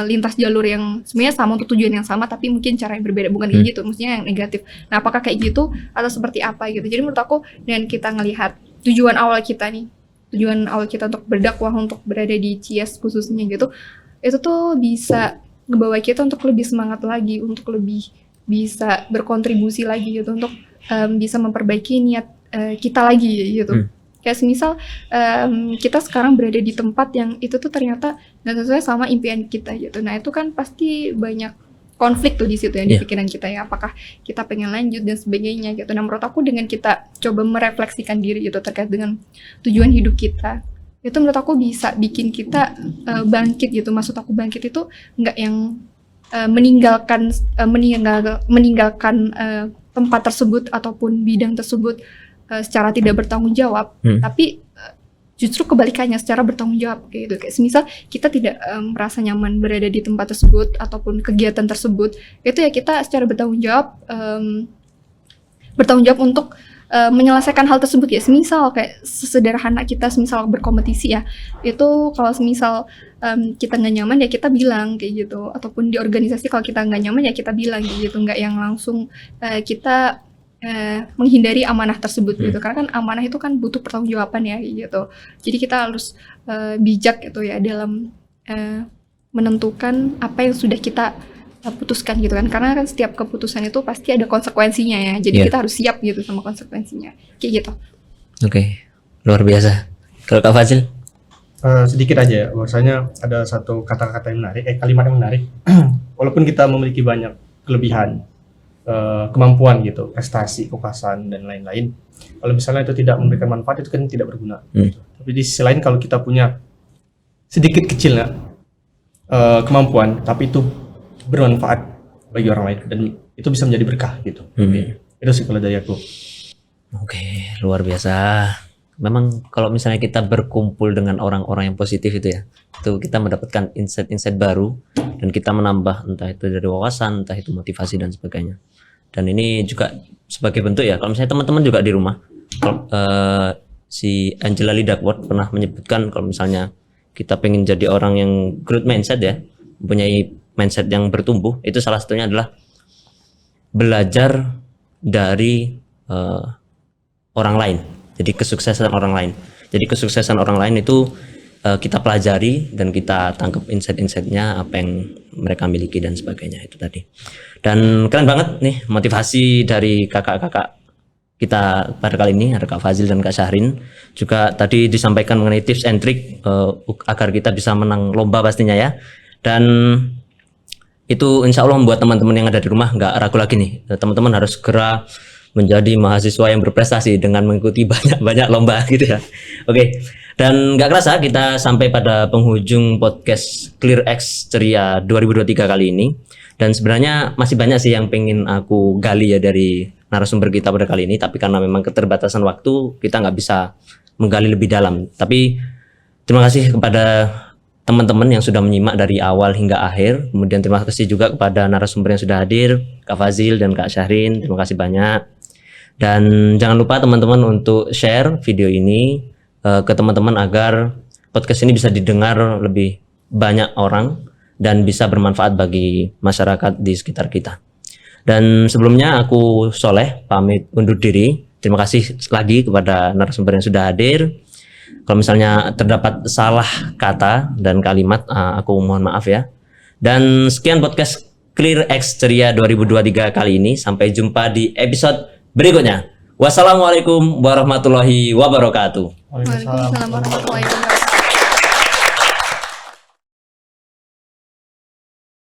lintas jalur yang sebenarnya sama untuk tujuan yang sama tapi mungkin cara yang berbeda, bukan kayak gitu, maksudnya yang negatif. Nah, apakah kayak gitu atau seperti apa gitu. Jadi menurut aku dengan kita ngelihat tujuan awal kita nih, tujuan awal kita untuk berdakwah, untuk berada di CS khususnya gitu, itu tuh bisa ngebawa kita untuk lebih semangat lagi, untuk lebih bisa berkontribusi lagi gitu, untuk bisa memperbaiki niat kita lagi gitu. Kayak semisal kita sekarang berada di tempat yang itu tuh ternyata nggak sesuai sama impian kita gitu. Nah, itu kan pasti banyak konflik tuh di situ ya, di pikiran kita ya, apakah kita pengen lanjut dan sebagainya gitu. Nah, menurut aku dengan kita coba merefleksikan diri gitu terkait dengan tujuan hidup kita, itu menurut aku bisa bikin kita bangkit gitu. Maksud aku bangkit itu nggak yang meninggalkan tempat tersebut ataupun bidang tersebut secara tidak bertanggung jawab, tapi justru kebalikannya, secara bertanggung jawab kayak gitu. Kayak semisal kita tidak merasa nyaman berada di tempat tersebut ataupun kegiatan tersebut, itu ya kita secara bertanggung jawab untuk menyelesaikan hal tersebut ya. Semisal kayak sesederhana kita semisal berkompetisi ya, itu kalau semisal kita nggak nyaman ya kita bilang kayak gitu, ataupun di organisasi kalau kita nggak nyaman ya kita bilang kayak gitu, nggak yang langsung kita menghindari amanah tersebut gitu, karena kan amanah itu kan butuh pertanggungjawaban ya gitu. Jadi kita harus bijak gitu ya dalam menentukan apa yang sudah kita putuskan gitu kan, karena kan setiap keputusan itu pasti ada konsekuensinya ya, jadi kita harus siap gitu sama konsekuensinya kayak gitu. Oke, luar biasa. Kalau Kak Fazil? Sedikit aja, bahwasanya ada satu kata-kata yang menarik, kalimat yang menarik. Walaupun kita memiliki banyak kelebihan, kemampuan gitu, prestasi, kekuasaan dan lain-lain, kalau misalnya itu tidak memberikan manfaat, itu kan tidak berguna gitu. Tapi di sisi lain kalau kita punya sedikit kecilnya kemampuan tapi itu bermanfaat bagi orang lain dan itu bisa menjadi berkah gitu. Itu sih kalau dari aku. Oke, luar biasa. Memang kalau misalnya kita berkumpul dengan orang-orang yang positif itu ya, itu kita mendapatkan insight-insight baru dan kita menambah entah itu dari wawasan, entah itu motivasi dan sebagainya. Dan ini juga sebagai bentuk ya, kalau misalnya teman-teman juga di rumah, si Angela Lee Duckworth pernah menyebutkan kalau misalnya kita pengen jadi orang yang growth mindset ya, mempunyai mindset yang bertumbuh, itu salah satunya adalah belajar dari orang lain. Jadi kesuksesan orang lain. Jadi kesuksesan orang lain itu kita pelajari dan kita tangkap insight-insightnya, apa yang mereka miliki dan sebagainya itu tadi. Dan keren banget nih motivasi dari kakak-kakak kita pada kali ini, ada Kak Fazil dan Kak Syahrin. Juga tadi disampaikan mengenai tips and trick agar kita bisa menang lomba pastinya ya. Dan itu insya Allah membuat teman-teman yang ada di rumah nggak ragu lagi nih. Teman-teman harus segera menjadi mahasiswa yang berprestasi dengan mengikuti banyak lomba gitu ya. Oke. Dan nggak kerasa kita sampai pada penghujung podcast Clear X Ceria 2023 kali ini. Dan sebenarnya masih banyak sih yang pengen aku gali ya dari narasumber kita pada kali ini, tapi karena memang keterbatasan waktu kita nggak bisa menggali lebih dalam. Tapi terima kasih kepada teman-teman yang sudah menyimak dari awal hingga akhir. Kemudian terima kasih juga kepada narasumber yang sudah hadir, Kak Fazil dan Kak Syahrin. Terima kasih banyak. Dan jangan lupa teman-teman untuk share video ini ke teman-teman agar podcast ini bisa didengar lebih banyak orang dan bisa bermanfaat bagi masyarakat di sekitar kita. Dan sebelumnya aku Soleh pamit undur diri. Terima kasih lagi kepada narasumber yang sudah hadir. Kalau misalnya terdapat salah kata dan kalimat, aku mohon maaf ya. Dan sekian podcast Clear X Ceria 2023 kali ini. Sampai jumpa di episode berikutnya. Wassalamualaikum warahmatullahi wabarakatuh. Waalaikumsalam warahmatullahi wabarakatuh.